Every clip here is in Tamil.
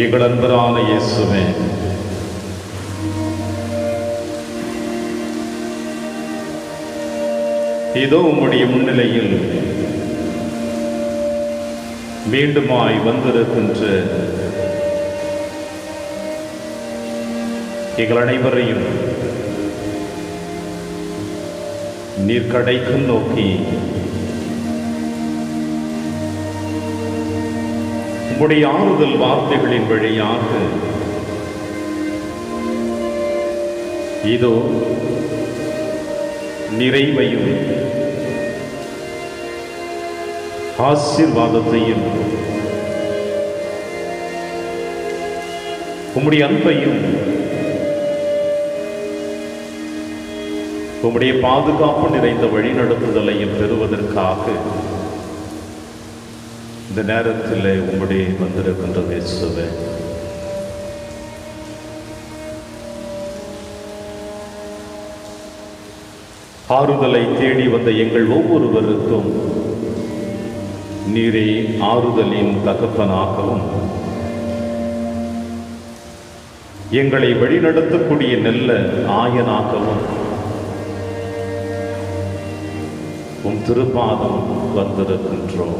எங்கள் அன்பரான இயேசுவே, இதோ உம்முடைய முன்னிலையில் மீண்டுமாய் வந்திருக்கின்ற எங்கள் அனைவரையும் நீர் கடைக்கும் நோக்கி உம்முடைய ஆறுதல் வார்த்தைகளின் வழியாக இதோ நிறைவையும் ஆசீர்வாதத்தையும் உம்முடைய அன்பையும் உம்முடைய பாதுகாப்பு நிறைந்த வழிநடத்துதலையும் பெறுவதற்காக இந்த நேரத்தில் உம்முடைய வந்திருக்கின்ற இயேசுவே, ஆறுதலை தேடி வந்த எங்கள் ஒவ்வொருவருக்கும் நீரே ஆறுதலின் தகப்பனாகவும் எங்களை வழிநடத்தக்கூடிய நல்ல ஆயனாகவும் உம் திருப்பாதம் வந்திருக்கின்றோம்.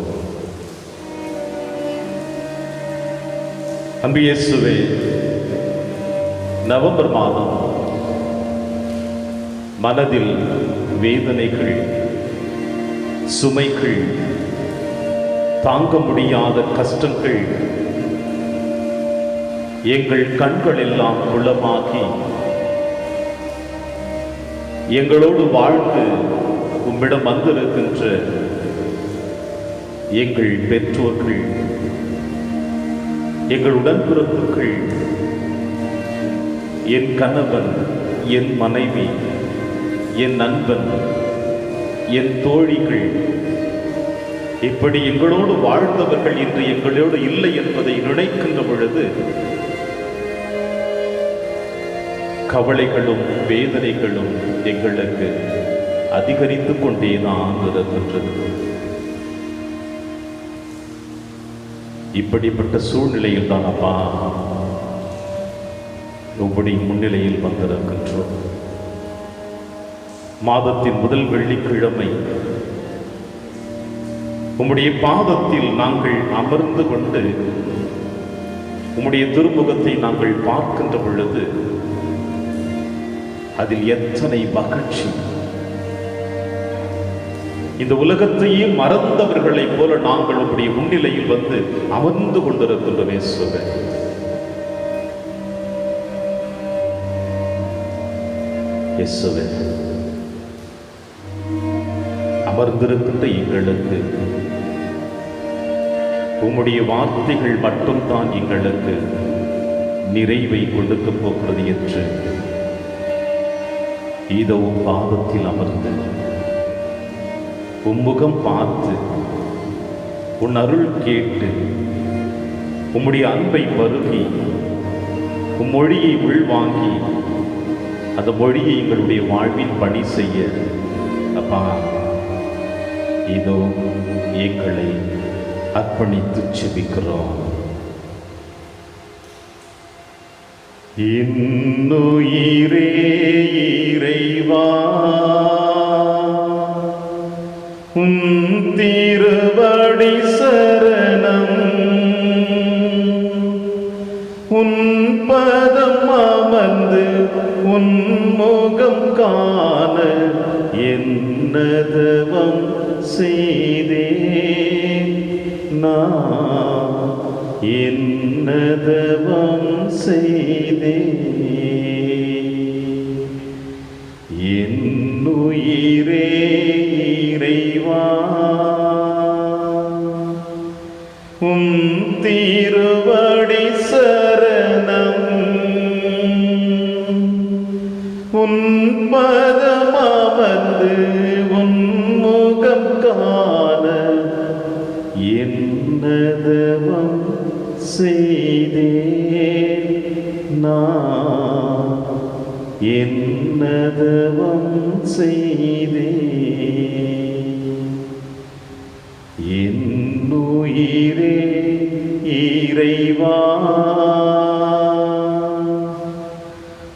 அன்பு இயேசுவே, நவம்பர் மாதம் மனதில் வேதனைகள், சுமைகள், தாங்க முடியாத கஷ்டங்கள் எங்கள் கண்கள் எல்லாம் குளமாகி எங்களோடு வாழ்ந்து உம்மிடம் வந்திருக்கின்ற எங்கள் பெற்றோர்கள், எங்கள் உடன்பிறப்புகள், என் கணவன், என் மனைவி, என் நண்பன், என் தோழிகள், இப்படி எங்களோடு வாழ்ந்தவர்கள் இன்று எங்களோடு இல்லை என்பதை நினைக்கின்ற பொழுது கவலைகளும் வேதனைகளும் எங்களுக்கு அதிகரித்துக் கொண்டேதான் இருக்கின்றது. இப்படிப்பட்ட சூழ்நிலையில் தான் அப்பா உம்முடைய முன்னிலையில் வந்திருக்கின்றோம். மாதத்தின் முதல் வெள்ளிக்கிழமை உம்முடைய பாதத்தில் நாங்கள் அமர்ந்து கொண்டு உம்முடைய திருமுகத்தை நாங்கள் பார்க்கின்ற பொழுது அதில் எத்தனை மகிழ்ச்சி! இந்த உலகத்தையே மறந்தவர்களைப் போல நாங்கள் உம்முடைய முன்னிலையில் வந்து அமர்ந்து கொண்டிருக்கின்றோம். இயேசுவே, இயேசுவே, அமர்ந்திருக்கின்ற எங்களுக்கு உம்முடைய வார்த்தைகள் மட்டும்தான் எங்களுக்கு நிறைவை கொடுக்க போகிறது என்று இதோ பாதத்தில் அமர்ந்து உம்முகம் பார்த்து உன் அருள் கேட்டு உம்முடைய அன்பை பருகி உம்மொழியை உள்வாங்கி அந்த மொழியை எங்களுடைய வாழ்வில் பணி செய்ய அப்பா இதோ எங்களை அர்ப்பணித்து செபிக்கிறோம். இன்னுயிரே இறைவா உன் திருவடி சரணம், உன் பதம் அமர்ந்து உன் முகம் காண என்னதவம் செய்தேன் நான், என்னதவம் செய்தேன். என்னுயிரே இறைவா உம் திருவடி சரணம், உன் பதம் அமர்ந்து உன் முகம் காண என்னதவம் செய்தேன் நான், என்னதவம் செய்தேன். என்னுயிரே இறைவா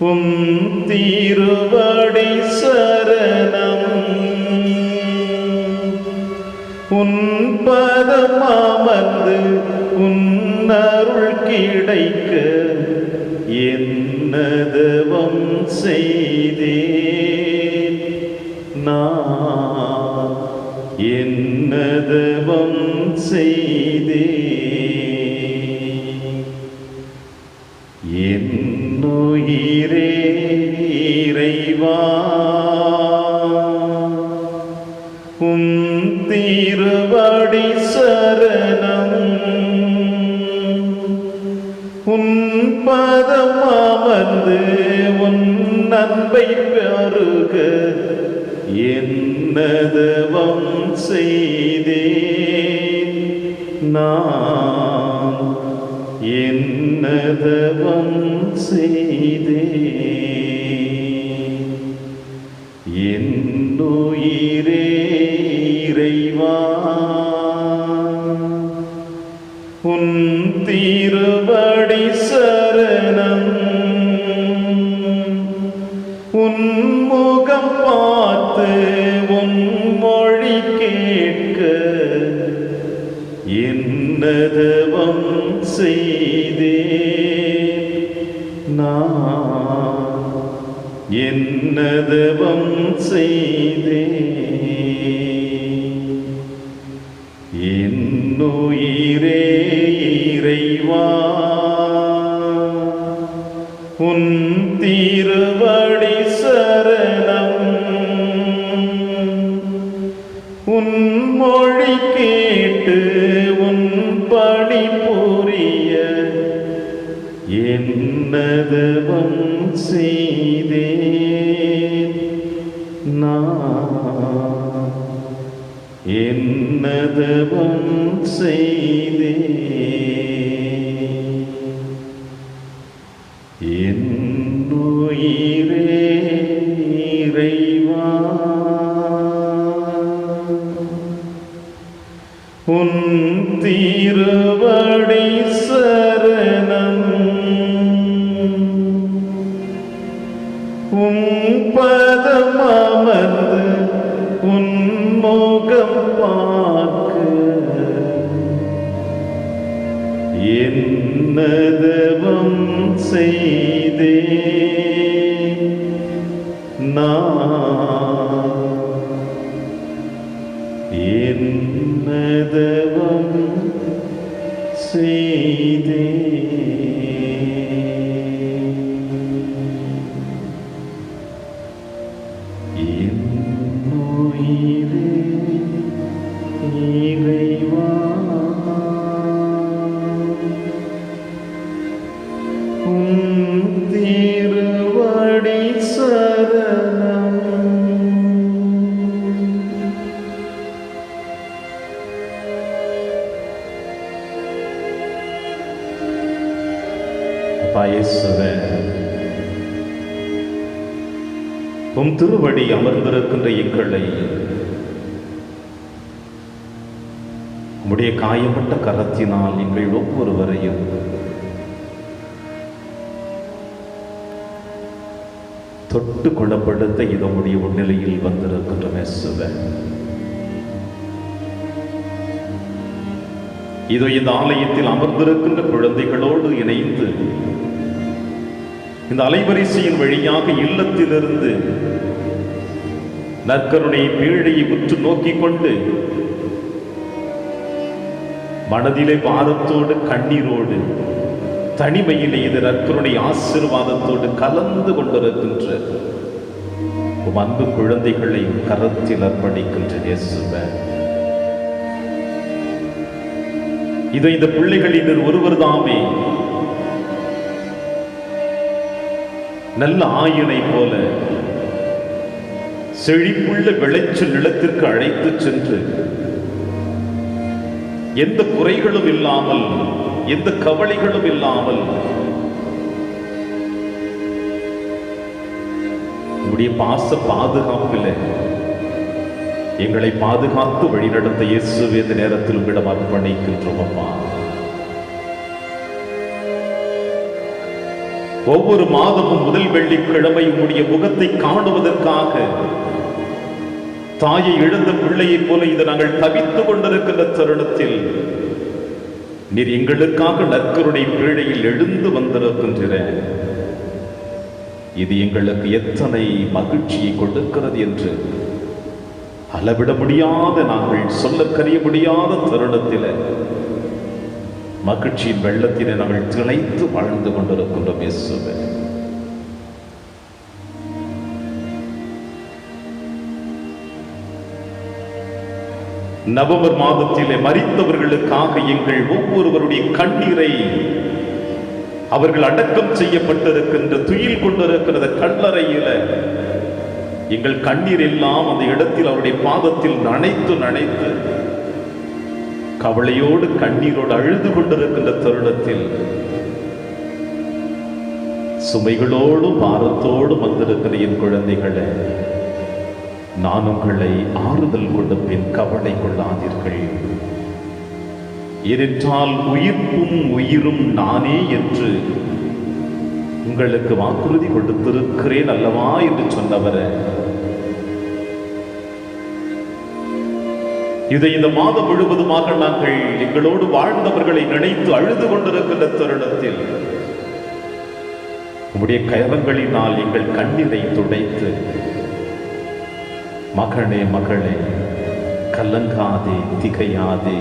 உம் திருவடி சரணம், உன் பதம் அமர்ந்து உன் அருள் கிடைக்க என்னதவம் செய்தேன் நான், என்னதவம் செய்தேன். என்னுயிரே இறைவா உம் திருவடி சரணம், உன் பதம் அமர்ந்து உன் அன்பை பெருக என்னதவம் செய்தேன் நான், என்னதவம் செய்தேன். என்னுயிரே இறைவா உன் திருவடி சரணம், உன் முகம் பார்த்து உன் மொழி கேட்க என்னதவம் செய்தேன் நான், என்னதவம் செய்தேன். என்னுயிரே இறைவா உன் திருவடி சரணம், உன் மொழி கேட்டு உன் பணி புரிய என்னதவம் செய்தேன் நான், என்னதவம் செய்தேன். என்னுயிரே இறைவா உன் திருவடி சரணம், உன் பதம் அமர்ந்து உன் முகம் பார்க்க என்னதவம் செய்தேன் நான், என்னதவம் செய்தேன். என்னுயிரே இயேசுவே, உம் திருவடி அமர்ந்திருக்கின்ற எங்களை உம்முடைய காயப்பட்ட கரத்தினால் எங்கள் ஒவ்வொருவரையும் தொட்டு குணப்படுத்த இதனுடைய முன்னிலையில் வந்திருக்கின்ற இயேசுவே, இதோ இந்த ஆலயத்தில் அமர்ந்திருக்கின்ற குழந்தைகளோடு இணைந்து இந்த அலைவரிசையின் வழியாக இல்லத்திலிருந்து நற்கருணை பீழையை உற்று நோக்கிக் கொண்டு மனதிலே பாரத்தோடு கண்ணீரோடு தனிமையிலே இது நற்கருணை ஆசீர்வாதத்தோடு கலந்து கொண்டிருக்கின்ற அன்பு குழந்தைகளை கரத்தில் அர்ப்பணிக்கின்ற இயேசுவே, இதோ இந்த பிள்ளைகளில் ஒருவர் தாமே நல்ல ஆயனை போல செழிப்புள்ள விளைச்சல் நிலத்திற்கு அழைத்து சென்று எந்த குறைகளும் இல்லாமல் எந்த கவலைகளும் இல்லாமல் உங்களுடைய பாச பாதுகாப்பில் எங்களை பாதுகாத்து வழிநடத்த இயேசுவே இந்த நேரத்தில் உங்களிடம் அர்ப்பணிக்கின்றோம். அப்பா, ஒவ்வொரு மாதமும் முதல் வெள்ளிக்கிழமை உங்களுடைய முகத்தை காணுவதற்காக தாயை இழந்த பிள்ளையைப் போல இது நாங்கள் தவித்துக் கொண்டிருக்கின்ற தருணத்தில் நீர் எங்களுக்காக நற்கருணை பீழையில் எழுந்து வந்திருக்கின்ற இது எங்களுக்கு எத்தனை மகிழ்ச்சியை கொடுக்கிறது என்று அளவிட முடியாத, நாங்கள் சொல்ல கரிய முடியாத தருணத்தில் மகிழ்ச்சியின் வெள்ளத்தினை நாங்கள் திளைத்து வாழ்ந்து கொண்டிருக்கின்றோம். இயேசுவே, நவம்பர் மாதத்திலே மரித்தவர்களுக்காக எங்கள் ஒவ்வொருவருடைய கண்ணீரை அவர்கள் அடக்கம் செய்யப்பட்டிருக்கின்ற துயில் கொண்டிருக்கிற கல்லறையில எங்கள் கண்ணீர் எல்லாம் அந்த இடத்தில் அவருடைய பாதத்தில் நனைத்து நனைத்து கவலையோடு கண்ணீரோடு அழுது கொண்டிருக்கின்ற தருணத்தில் சுமைகளோடும் பாரத்தோடும் வந்திருக்கிற என் குழந்தைகளை நான் உங்களை ஆறுதல் கொடுப்பேன், கவலை கொள்ளாதீர்கள். ஏனென்றால் உயிர்ப்பும் உயிரும் நானே என்று உங்களுக்கு வாக்குறுதி கொடுத்திருக்கிறேன் அல்லவா என்று சொன்னவர இதை இந்த மாதம் முழுவதுமாக நாங்கள் எங்களோடு வாழ்ந்தவர்களை நினைத்து அழுது கொண்டிருக்கின்ற தருணத்தில் உம்முடைய கரங்களினால் எங்கள் கண்ணீரை துடைத்து, மகனே மகளே கலங்காதே திகையாதே,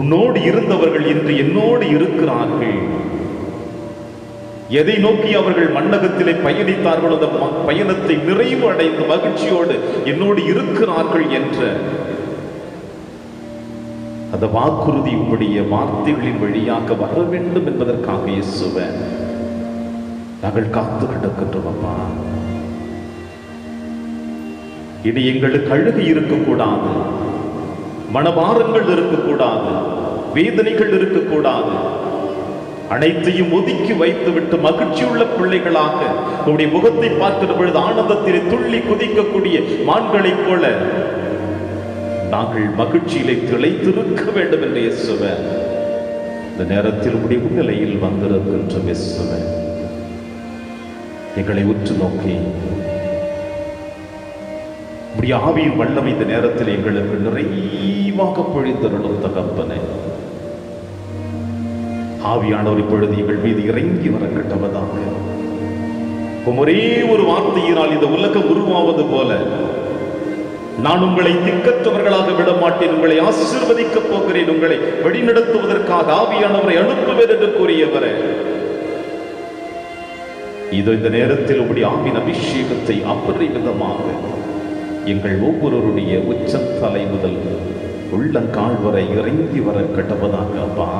உன்னோடு இருந்தவர்கள் இன்று என்னோடு இருக்கிறார்கள், எதை நோக்கி அவர்கள் மண்ணகத்திலே பயணித்தார்கள் அந்த பயணத்தை நிறைவு அடைந்து மகிழ்ச்சியோடு என்னோடு இருக்கிறார்கள் என்ற அந்த வாக்குறுதி உங்களுடைய வார்த்தைகளின் வழியாக வர வேண்டும் என்பதற்காக இயேசுவே நாங்கள் காத்து கிடக்கின்றோம். அப்பா, இனி எங்களுக்கு அழுகை இருக்கக்கூடாது, மனபாரங்கள் இருக்கக்கூடாது, வேதனைகள் இருக்கக்கூடாது. அனைத்தையும் ஒதுக்கி வைத்துவிட்டு மகிழ்ச்சியுள்ள பிள்ளைகளாக உங்களுடைய முகத்தை பார்க்கிற பொழுது ஆனந்தத்திலே துள்ளி குதிக்கக்கூடிய மான்களைப் போல நாங்கள் மகிழ்ச்சியிலே திளைத்திருக்க வேண்டும் என்று இயேசுவே இந்த நேரத்தில் உடைய முன்னிலையில் வந்திருக்கின்ற இயேசுவே எங்களை உற்று நோக்கி உடைய ஆவியின் வல்லமை இந்த நேரத்தில் எங்களுக்கு நிறைவாக பொழிந்தருளும் தகப்பனே. ஆவியானவர் இப்பொழுது எங்கள் மீது இறங்கி வர கட்டவதாக ஒரே ஒரு வார்த்தையினால் இந்த உலகம் உருவாவது போல நான் உங்களை திக்கற்றவர்களாக விட மாட்டேன், உங்களை ஆசீர்வதிக்கப் போகிறேன், உங்களை வழிநடத்துவதற்காக ஆவியானவரை அனுப்புவேன் என்று கூறியவரே இதோ இந்த நேரத்தில் உங்களுடைய ஆவின் அபிஷேகத்தை அபரிமிதமாக எங்கள் ஒவ்வொருவருடைய உச்சத்தலை முதல் உள்ளங்கால் வரை இறங்கி வர கட்டவதாக. அப்பா,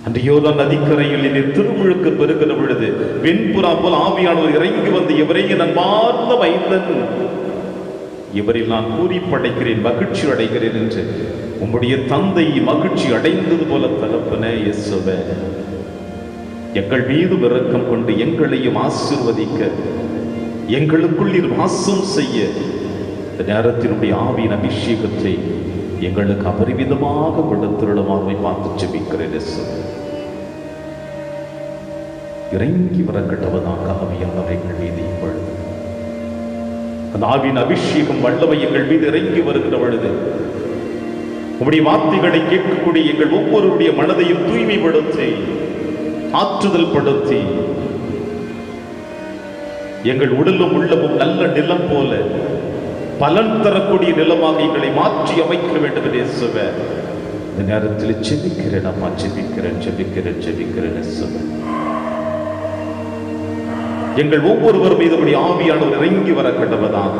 அன்றையோதான் நதிக்கரையில் என்னை திருமுழுக்கு பெருகிற பொழுது வெண்புறா போல் ஆவியானவர் இறங்கி வந்து எவரையும் நான் பார்த்த மைந்தன், இவரில் நான் கூறி படைக்கிறேன், மகிழ்ச்சி அடைகிறேன் என்று உம்முடைய தந்தை மகிழ்ச்சி அடைந்தது போல தகப்பனே இயேசுவே, எங்கள் மீது இரக்கம் கொண்டு எங்களையும் ஆசீர்வதிக்க, எங்களுக்குள் நீர் வாசம் செய்ய இந்த நேரத்தினுடைய ஆவியின் அபிஷேகத்தை எங்களுக்கு அபரிமிதமாக கொடுத்துள்ளமாவை பார்த்து செபிக்கிறேன். இறங்கி வரக்கட்டவதாக ஆவியானவர் எங்கள் மீது இப்பொழுது அந்த ஆவியின் அபிஷேகம் வல்லமை எங்கள் மீது இறங்கி வருகிற பொழுது உம்முடைய வார்த்தைகளை கேட்கக்கூடிய எங்கள் ஒவ்வொருடைய மனதையும் தூய்மைப்படுத்தி ஆற்றுதல் படுத்தி எங்கள் உடலும் உள்ளமும் நல்ல நிலம் போல பலன் தரக்கூடிய நிலமாக எங்களை மாற்றி அமைக்க வேண்டும் என்று இயேசுவே இந்த நேரத்தில் செபிக்கிறேன். அம்மா செபிக்கிறேன் செபிக்கிறேன் செபிக்கிறேன் இயேசுவே. எங்கள் ஒவ்வொருவரும் மீது ஆவியானவர் இறங்கி வர கடவதாக.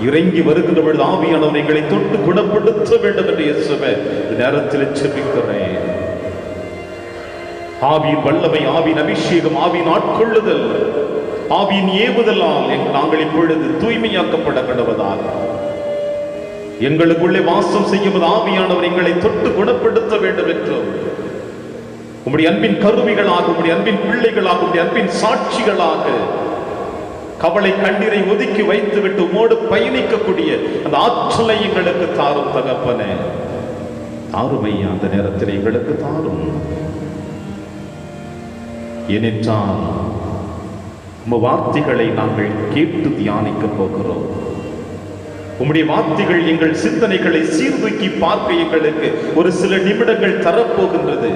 இறங்கி வருகின்ற பொழுது ஆவியானவர் எங்களை தொட்டு குணப்படுத்த வேண்டும் என்று இயேசுவே இந்த நேரத்தில் செபிக்கிறேன். ஆவியின் வல்லமை, ஆவியின் அபிஷேகம், ஆவியின் ஆட்கொள்ளுதல், ஆவியின் ஏவுதலால் நாங்கள் இப்பொழுது தூய்மையாக்கப்பட கடவதாக. எங்களுக்குள்ளே வாசம் செய்யும் ஆவியானவர் எங்களை தொட்டு குணப்படுத்த வேண்டும் என்றும் உம்முடைய அன்பின் கருவிகளாக, உம்முடைய அன்பின் பிள்ளைகளாக, உம்முடைய அன்பின் சாட்சிகளாக கவலை கண்ணீரை ஒதுக்கி வைத்துவிட்டு உம்மோடு பயணிக்கக்கூடிய அந்த ஆற்றலை எங்களுக்கு தாரும் தகப்பனே. தாருமையா அந்த நேரத்தில் எங்களுக்கு தாரும். ஏனென்றால் உம் வார்த்தைகளை நாங்கள் கேட்டு தியானிக்க போகிறோம். உம்முடைய வார்த்தைகள் எங்கள் சிந்தனைகளை சீர்தூக்கி பார்க்க எங்களுக்கு ஒரு சில நிமிடங்கள் தரப்போகின்றது.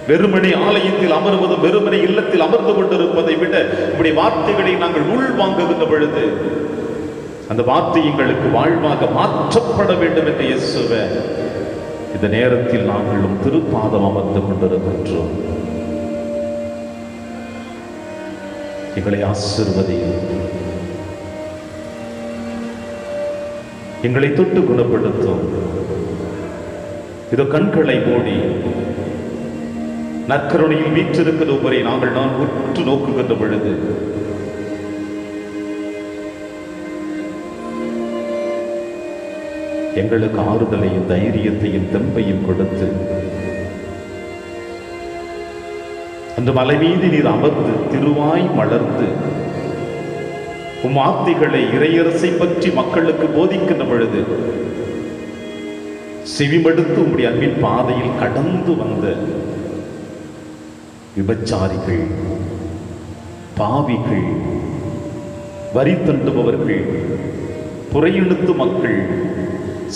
வெறுமனை ஆலயத்தில் அமர்வதும் வெறுமனை இல்லத்தில் அமர்ந்து கொண்டிருப்பதை விட உம்முடைய வார்த்தைகளை நாங்கள் உள்வாங்குகின்ற பொழுது அந்த வார்த்தை எங்களுக்கு வாழ்வாக மாற்றப்பட வேண்டும் என்று இயேசுவே இந்த நேரத்தில் நாங்களும் திருப்பாதம் அமர்ந்து கொண்டிருக்கின்றோம். எங்களை ஆசீர்வதியும், எங்களை தொட்டு குணப்படுத்தும். இதோ கண்களை மூடி நற்கருணையில் வீற்றிருக்கிற ஒவ்வொரு நான் உற்று நோக்குகின்ற பொழுது எங்களுக்கு ஆறுதலையும் தைரியத்தையும் தெம்பையும் கொடுத்து அந்த மலை மீது நீர் அமர்ந்து திருவாய் மலர்ந்து உம் வார்த்தைகளை இறையரசை பற்றி மக்களுக்கு போதிக்கின்ற பொழுது செவிமடுத்து உம்முடைய அன்பின் பாதையில் கடந்து வந்த விபச்சாரிகள், பாவிகள், வரி தண்டுபவர்கள், புறையெழுத்து மக்கள்,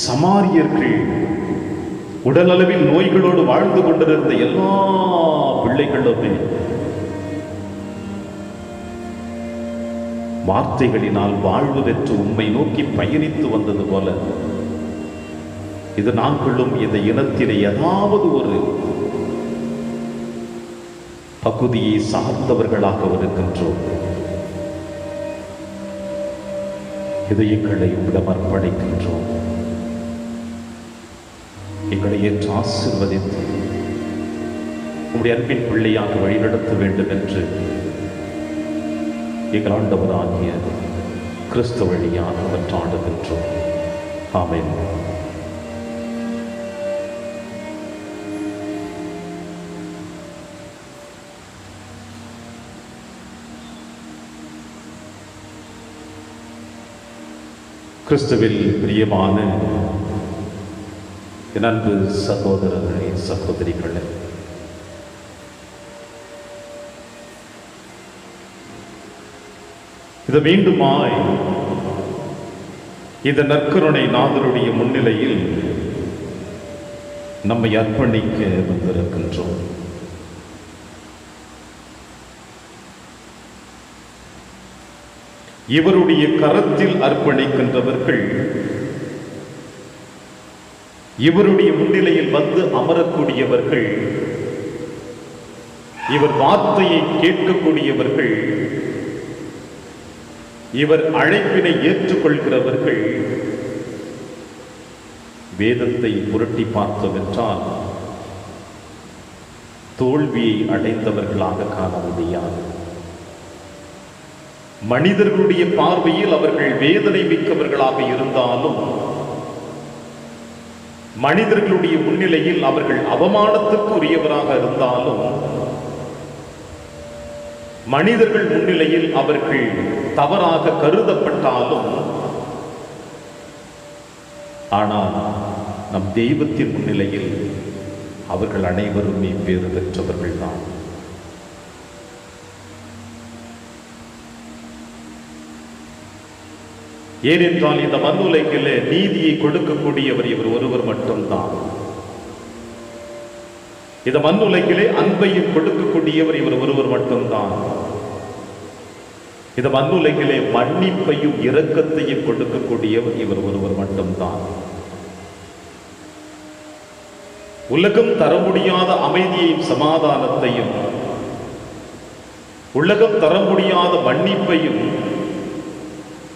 சமாரியர்கள், உடலளவில் நோய்களோடு வாழ்ந்து கொண்டிருந்த எல்லா பிள்ளைகளுமே வார்த்தைகளினால் வாழ்வு பெற்று உம்மை நோக்கி பயணித்து வந்தது போல இது நாங்களும் இந்த இனத்திலே ஏதாவது ஒரு பகுதியை சார்ந்தவர்களாக இருக்கின்றோம். இதயங்களை உம்மிடம் அர்ப்பணிக்கின்றோம். எங்களை ஏற்று ஆசீர்வதித்து உம்முடைய அன்பின் பிள்ளையாக வழிநடத்த வேண்டும் என்று எங்கள் ஆண்டவராகிய கிறிஸ்து வழியாக மன்றாடுகின்றோம். ஆமென். கிறிஸ்துவில் பிரியமான என் அன்பு சகோதரர்களே, சகோதரிகளே, இது மீண்டுமாய் இந்த நற்கருணை நாதருடைய முன்னிலையில் நம்மை அர்ப்பணிக்க வந்திருக்கின்றோம். இவருடைய கரத்தில் அர்ப்பணிக்கின்றவர்கள் இவருடைய முன்னிலையில் வந்து அமரக்கூடியவர்கள், இவர் வார்த்தையை கேட்கக்கூடியவர்கள், இவர் அழைப்பினை ஏற்றுக்கொள்கிறவர்கள் வேதத்தை புரட்டி பார்த்தோம் என்றால் தோல்வியை அடைந்தவர்களாக காண முடியாது. மனிதர்களுடைய பார்வையில் அவர்கள் வேதனை மிக்கவர்களாக இருந்தாலும் மனிதர்களுடைய முன்னிலையில் அவர்கள் அவமானத்துக்கு உரியவராக இருந்தாலும், மனிதர்கள் முன்னிலையில் அவர்கள் தவறாக கருதப்பட்டாலும், ஆனால் நம் தெய்வத்தின் முன்னிலையில் அவர்கள் அனைவருமே பேறு பெற்றவர்கள் தான். ஏனென்றால் இந்த மண்ணுலகிலே நீதியை கொடுக்கக்கூடியவர் இவர் ஒருவர் மட்டும்தான். இந்த மண்ணுலகிலே அன்பையும் கொடுக்கக்கூடியவர் இவர் ஒருவர் மட்டும்தான். இந்த மண்ணுலகிலே மன்னிப்பையும் இரக்கத்தையும் கொடுக்கக்கூடியவர் இவர் ஒருவர் மட்டும்தான். உலகம் தர முடியாத அமைதியையும் சமாதானத்தையும், உலகம் தர முடியாத மன்னிப்பையும்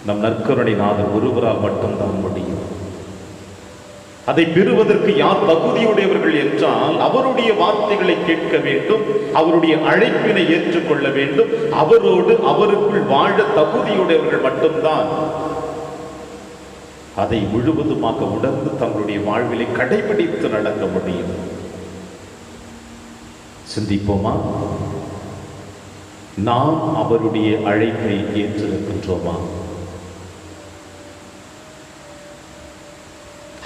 நம் நற்கருணை நாதர் ஒருவரால் மட்டும்தான் முடியும். அதை பெறுவதற்கு யார் தகுதியுடையவர்கள் என்றால், அவருடைய வார்த்தைகளை கேட்க வேண்டும், அவருடைய அழைப்பினை ஏற்றுக்கொள்ள வேண்டும், அவரோடு அவருக்குள் வாழ தகுதியுடையவர்கள் மட்டும்தான் அதை முழுவதுமாக உணர்ந்து தங்களுடைய வாழ்விலை கடைபிடித்து நடக்க முடியும். சிந்திப்போமா? நாம் அவருடைய அழைப்பை ஏற்றிருக்கின்றோமா?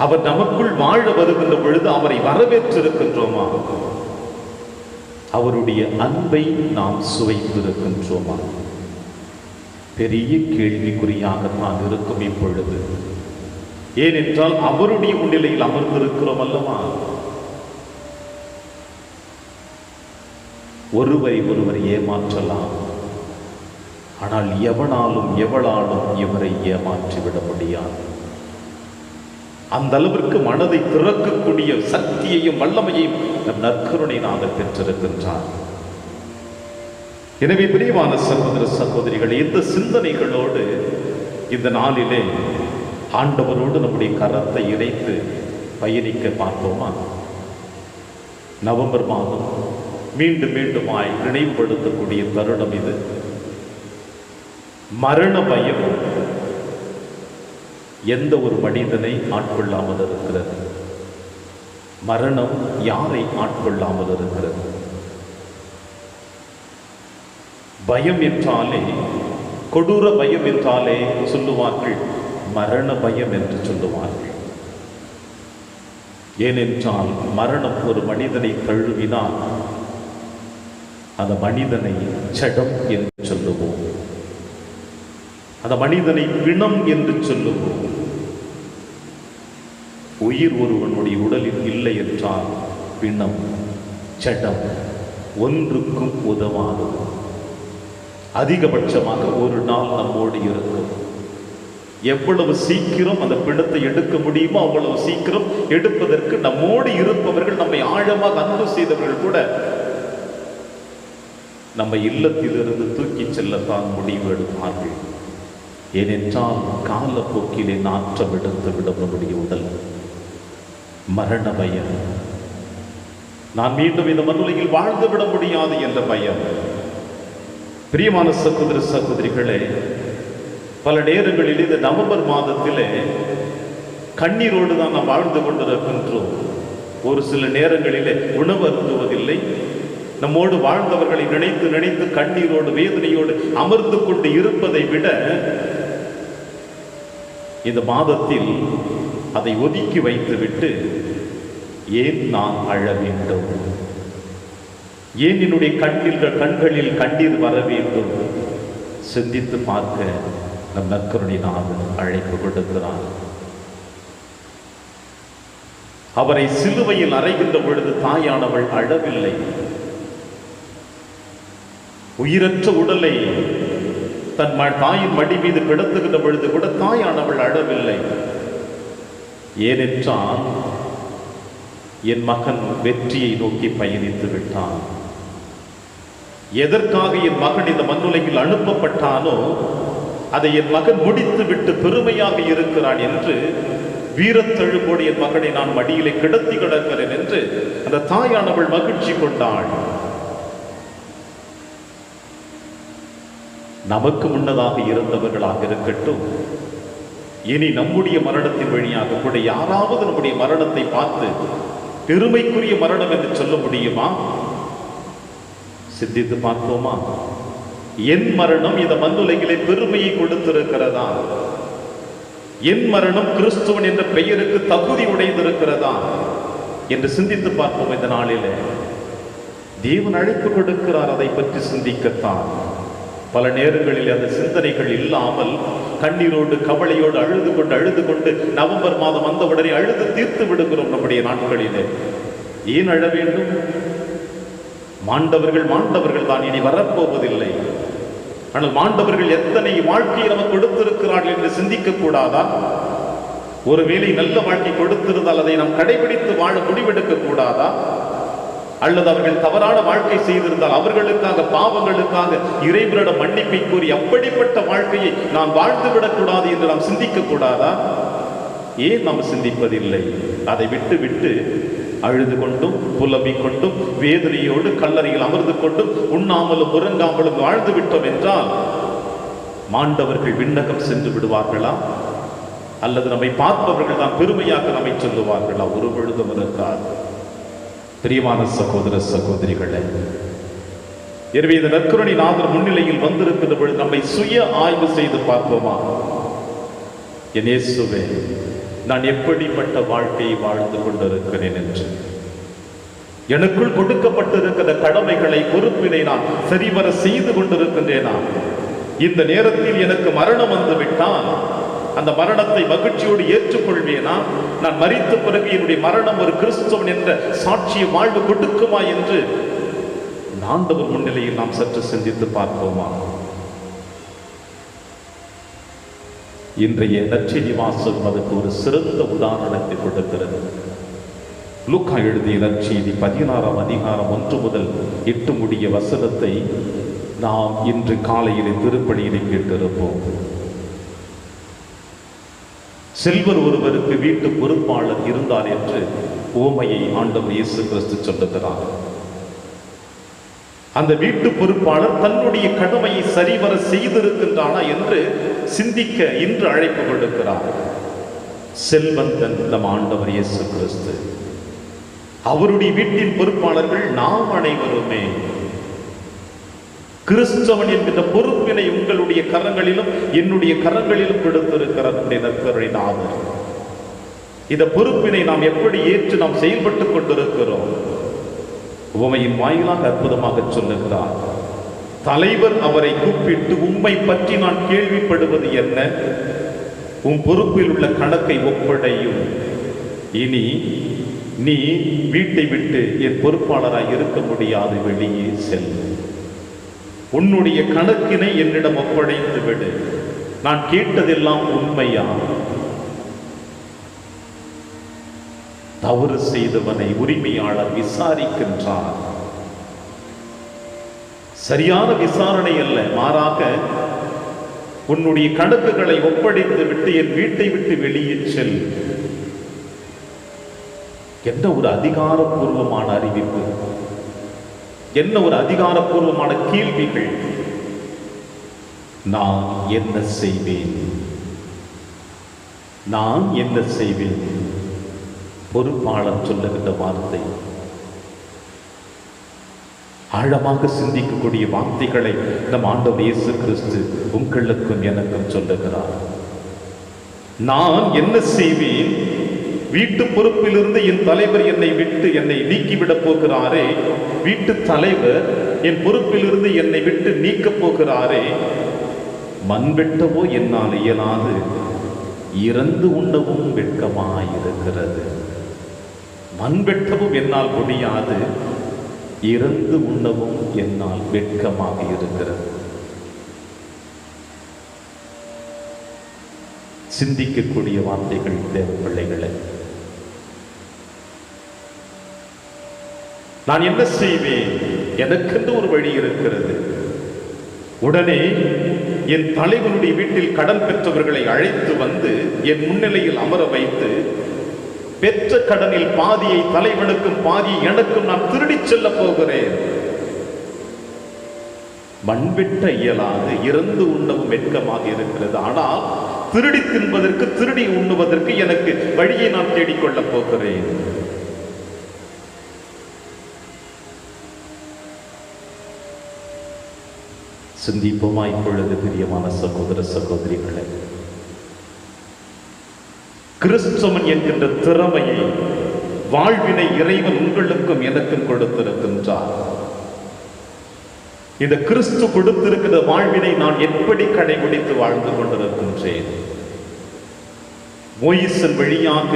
அவர் நமக்குள் வாழ வருகின்ற பொழுது அவரை வரவேற்றிருக்கின்றோமா? அவருடைய அன்பை நாம் சுவைத்திருக்கின்றோமா? பெரிய கேள்விக்குறியாகத்தான் இருக்கும் இப்பொழுது. ஏனென்றால் அவருடைய முன்னிலையில் அமர்ந்திருக்கிறோம் அல்லவா? ஒருவரை ஒருவர் ஏமாற்றலாம், ஆனால் எவனாலும் எவளாலும் இவரை ஏமாற்றிவிட முடியாது. அந்த அளவிற்கு மனதை திறக்கக்கூடிய சக்தியையும் வல்லமையையும் நம் நற்கருணை நாதர் பெற்றிருக்கின்றார். எனவே பிரியமான சகோதர சகோதரிகள், இந்த சிந்தனைகளோடு இந்த நாளிலே ஆண்டவரோடு நம்முடைய கரத்தை இணைத்து பயணிக்க பார்ப்போமா? நவம்பர் மாதம் மீண்டும் மீண்டுமாய் நினைவுபடுத்தக்கூடிய தருணம் இது. மரண பயம் எந்த ஒரு மனிதனை ஆட்கொள்ளாமல் இருக்கிறது? மரணம் யாரை ஆட்கொள்ளாமல் இருக்கிறது? பயம் என்றாலே, கொடூர பயம் என்றாலே சொல்லுவார்கள் மரண பயம் என்று சொல்லுவார்கள். ஏனென்றால் மரணம் ஒரு மனிதனை தழுவினால் அந்த மனிதனை ஜடம் என்று சொல்லுவோம், அந்த மனிதனை பிணம் என்று சொல்லுவோம். உயிர் ஒருவனுடைய உடலில் இல்லை என்றால் பிணம், ஜடம், ஒன்றுக்கும் உதவாதது. அதிகபட்சமாக ஒரு நாள் நம்மோடு இருக்கும். எவ்வளவு சீக்கிரம் அந்த பிணத்தை எடுக்க முடியுமோ அவ்வளவு சீக்கிரம் எடுப்பதற்கு நம்மோடு இருப்பவர்கள், நம்மை ஆழமாக அன்பு செய்தவர்கள் கூட நம்ம இல்லத்திலிருந்து தூக்கி செல்லத்தான் முடிவு எடுப்பார்கள். ஏனென்றால் காலப்போக்கிலே நாற்றம் எடுத்து விட நம்முடைய உடல். மரண பயம், நான் மீண்டும் இந்த மண்ணுலகில் வாழ்ந்து விட முடியாது என்ற பயம். பிரியமான சகோதர சகோதரிகளே, பல நேரங்களில் இந்த நவம்பர் மாதத்திலே கண்ணீரோடு தான் நாம் வாழ்ந்து கொண்டிருக்கின்றோம். ஒரு சில நேரங்களிலே உணவு அருந்துவதில்லை. நம்மோடு வாழ்ந்தவர்களை நினைத்து நினைத்து கண்ணீரோடு வேதனையோடு அமர்ந்து கொண்டு இருப்பதை விட இந்த மாதத்தில் அதை ஒதுக்கி வைத்துவிட்டு, ஏன் நான் அழ வேண்டும்? ஏன் என்னுடைய கண்களில் கண்ணீர் வர வேண்டும்? சிந்தித்து பார்க்க நம் நற்கருணை நாதர் அழைப்பு கொடுக்கிறார். அவரை சிலுவையில் அறைகின்ற பொழுது தாயானவள் அழவில்லை. உயிரற்ற உடலை தன் தாயின் மடி மீது கிடத்துகின்ற பொழுது கூட தாயானவள் அழவில்லை. ஏனென்றால் என் மகன் வெற்றியை நோக்கி பயணித்து விட்டான். எதற்காக என் மகன் இந்த மண்ணுலகில் அனுப்பப்பட்டானோ அதை என் மகன் முடித்து விட்டு பெருமையாக இருக்கிறான் என்று வீரத்தழும்போடு என் மகனை நான் மடியிலே கிடத்தி கிடக்கிறேன் என்று அந்த தாயானவள் மகிழ்ச்சி கொண்டாள். நமக்கு முன்னதாக இருந்தவர்களாக இருக்கட்டும், இனி நம்முடைய மரணத்தின் வழியாக கூட யாராவது நம்முடைய மரணத்தை பார்த்து பெருமைக்குரிய மரணம் என்று சொல்ல முடியுமா? சிந்தித்து பார்ப்போமா? என் மரணம் இந்த மண்ணுலகிலே பெருமையை கொடுத்திருக்கிறதா? என் மரணம் கிறிஸ்துவன் என்ற பெயருக்கு தகுதி உடைந்திருக்கிறதா என்று சிந்தித்து பார்ப்போம். இந்த நாளிலே தேவன் அழைப்பு கொடுக்கிறார், அதை பற்றி சிந்திக்கத்தான். பல நேரங்களில் அந்த சிந்தனைகள் இல்லாமல் கண்ணீரோடு கவலையோடு அழுது கொண்டு நவம்பர் மாதம் வந்தவுடனே அழுது தீர்த்து விடுகிறோம். நம்முடைய நாட்களிலே ஏன் அழ வேண்டும்? மாண்டவர்கள் தான், இனி வரப்போவதில்லை. ஆனால் மாண்டவர்கள் எத்தனை வாழ்க்கையை நமக்கு கொடுத்திருக்கிறார்கள் என்று சிந்திக்க கூடாதா? ஒருவேளை நல்ல வாழ்க்கை கொடுத்திருந்தால் அதை நாம் கடைபிடித்து வாழ முடிவெடுக்க கூடாதா? அல்லது அவர்கள் தவறான வாழ்க்கை செய்திருந்தால் அவர்களுக்காக பாவங்களுக்காக இறைவனிடம் மன்னிப்பை கூறி அப்படிப்பட்ட வாழ்க்கையை நாம் வாழ்ந்துவிடக்கூடாது என்று நாம் சிந்திக்க கூடாதா? ஏன் நாம் சிந்திப்பதில்லை? அதை விட்டு அழுது கொண்டும் புலம்பிக் கொண்டும் வேதனையோடு கல்லறையில் அமர்ந்து கொண்டும் உண்ணாமலும் உறங்காமலும் வாழ்ந்து விட்டோம் என்றால் மாண்டவர்கள் விண்ணகம் சென்று விடுவார்களா? அல்லது நம்மை பார்ப்பவர்கள் தான் பெருமையாக நம்மை சொல்லுவார்களா? ஒரு பொழுதும் இருக்காது. பிரியமான சகோதர சகோதரிகளே, எனவே இந்த நற்கருணை நாதர் முன்னிலையில் வந்திருக்கின்ற பொழுது நம்மை சுய ஆய்வு செய்து பார்ப்போமா? என் இயேசுவே, நான் எப்படிப்பட்ட வாழ்க்கையை வாழ்ந்து கொண்டிருக்கிறேன் என்று, எனக்குள் கொடுக்கப்பட்டிருக்கிற கடமைகளை பொறுப்பினை நான் சரிவர செய்து கொண்டிருக்கின்றேனா? இந்த நேரத்தில் எனக்கு மரணம் வந்து விட்டால் அந்த மரணத்தை மகிழ்ச்சியோடு ஏற்றுக்கொள்வேனா? நான் மரித்த பிறகு என்னுடைய மரணம் ஒரு கிறிஸ்தவன் என்ற சாட்சிய வாழ்வு கொடுக்குமா என்று ஆண்டவர் முன்னிலையில் நாம் சற்று சிந்தித்து பார்ப்போமா? இன்றைய நற்செய்தி வாசகம் அதுக்கு ஒரு சிறந்த உதாரணத்தை கொடுக்கிறது. லூக்கா எழுதிய நற்செய்தி 16ஆம் அதிகாரம் 1 முதல் 8 முடிய வசனத்தை நாம் இன்று காலையில் திருப்பலியிலே கேட்டிருப்போம். செல்வர் ஒருவருக்கு வீட்டு பொறுப்பாளர் இருந்தார் என்று உவமையை ஆண்டவர் இயேசு கிறிஸ்து சொல்லுகிறார். அந்த வீட்டு பொறுப்பாளர் தன்னுடைய கடமையை சரிவர செய்திருக்கின்றானா என்று சிந்திக்க இன்று அழைப்பு கொடுக்கிறார். செல்வந்தன் நம் ஆண்டவர் இயேசு கிறிஸ்து. அவருடைய வீட்டின் பொறுப்பாளர்கள் நாம் அனைவருமே. கிறிஸ்தவன் என்கின்ற பொறுப்பினை உங்களுடைய கரங்களிலும் என்னுடைய கரங்களிலும் கொடுத்திருக்கிறார் நற்கருணை நாதர். இந்த பொறுப்பினை நாம் எப்படி ஏற்று நாம் செயல்பட்டுக் கொண்டிருக்கிறோம்? உவமையின் வாயிலாக அற்புதமாக சொல்லுகிறார். தலைவர் அவரை கூப்பிட்டு, உம்மை பற்றி நான் கேள்விப்படுவது என்ன? உன் பொறுப்பில் உள்ள கணக்கை ஒப்படையும். இனி நீ வீட்டை விட்டு என் பொறுப்பாளராய் இருக்க முடியாது, வெளியே செல். உன்னுடைய கணக்கினை என்னிடம் ஒப்படைத்து விடு. நான் கேட்டதெல்லாம் உண்மையா? தவறு செய்தவனை உரிமையாளர் விசாரிக்கின்றார். சரியான விசாரணை அல்ல, மாறாக உன்னுடைய கணக்குகளை ஒப்படைத்து விட்டு என் வீட்டை விட்டு வெளியே செல். என்ன ஒரு அதிகாரப்பூர்வமான அறிவிப்பு! என்ன ஒரு அதிகாரப்பூர்வமான கேள்விகள்! நான் என்ன செய்வேன்? நான் என்ன செய்வேன்? பொறுப்பாளர் சொல்லுகின்ற வார்த்தை ஆழமாக சிந்திக்கக்கூடிய வார்த்தைகளை நம் ஆண்டவர் இயேசு கிறிஸ்து உங்களுக்கும் எனக்கும் சொல்லுகிறார். நான் என்ன செய்வேன்? வீட்டு பொறுப்பிலிருந்து என் தலைவர் என்னை விட்டு என்னை நீக்கிவிடப் போகிறாரே, வீட்டு தலைவர் என் பொறுப்பிலிருந்து என்னை விட்டு நீக்கப் போகிறாரே, மண் வெட்டவோ என்னால் இயலாது, இறந்து உண்ணவும் வெட்கமாயிருக்கிறது. மண் வெட்டவும் என்னால் முடியாது, இறந்து உண்ணவும் என்னால் வெட்கமாக இருக்கிறது. சிந்திக்கக்கூடிய வார்த்தைகள் தேவ பிள்ளைகளை. நான் என்ன செய்வேன்? எனக்கென்று ஒரு வழி இருக்கிறது. உடனே என் தலைவனுடைய வீட்டில் கடன் பெற்றவர்களை அழைத்து வந்து என் முன்னிலையில் அமர வைத்து, பெற்ற கடனில் பாதியை தலைவனுக்கும் பாதியை எனக்கும் நான் திருடிச் செல்ல போகிறேன். மண்விட்ட இயலாது, இறந்து உண்ணவும் வெட்கமாக இருக்கிறது. ஆனால் திருடி தின்பதற்கு, திருடி உண்ணுவதற்கு எனக்கு வழியை நான் தேடிக்கொள்ளப் போகிறேன். சிந்திப்போமா இப்பொழுது பிரியமான சகோதர சகோதரிகளே, கிறிஸ்துவன் என்கின்ற திறமையை, வாழ்வினை இறைவன் உங்களுக்கும் எனக்கும் கொடுத்திருக்கின்றார். இந்த கிறிஸ்து கொடுத்திருக்கிற வாழ்வினை நான் எப்படி கடைபிடித்து வாழ்ந்து கொண்டிருக்கின்றேன்? மோயிசன் வழியாக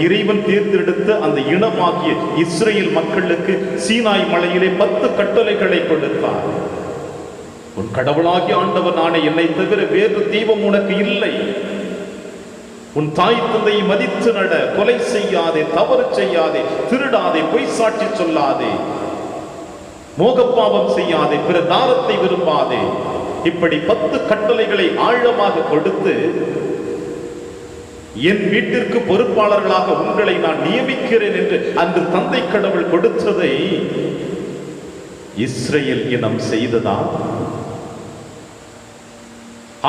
இறைவன் தேர்ந்தெடுத்த அந்த இனமாகிய இஸ்ரேல் மக்களுக்கு சீனாய் மலையிலே 10 கட்டளைகளை கொடுத்தார். உன் கடவுளாகிய ஆண்டவர் நானே, என்னை தவிர வேறு தெய்வம் உனக்கு இல்லை. உன் தாய் தந்தையை மதித்து நட, கொலை செய்யாதே, தவறு செய்யாதே, திருடாதே, பொய் சாட்சி சொல்லாதே, மோகப்பாவம் செய்யாதே, பிற தாரத்தை விரும்பாதே. இப்படி 10 கட்டளைகளை ஆழமாக கொடுத்து, என் வீட்டிற்கு பொறுப்பாளர்களாக உங்களை நான் நியமிக்கிறேன் என்று அன்று தந்தை கடவுள் கொடுத்ததை இஸ்ரேல் இனம் செய்ததா?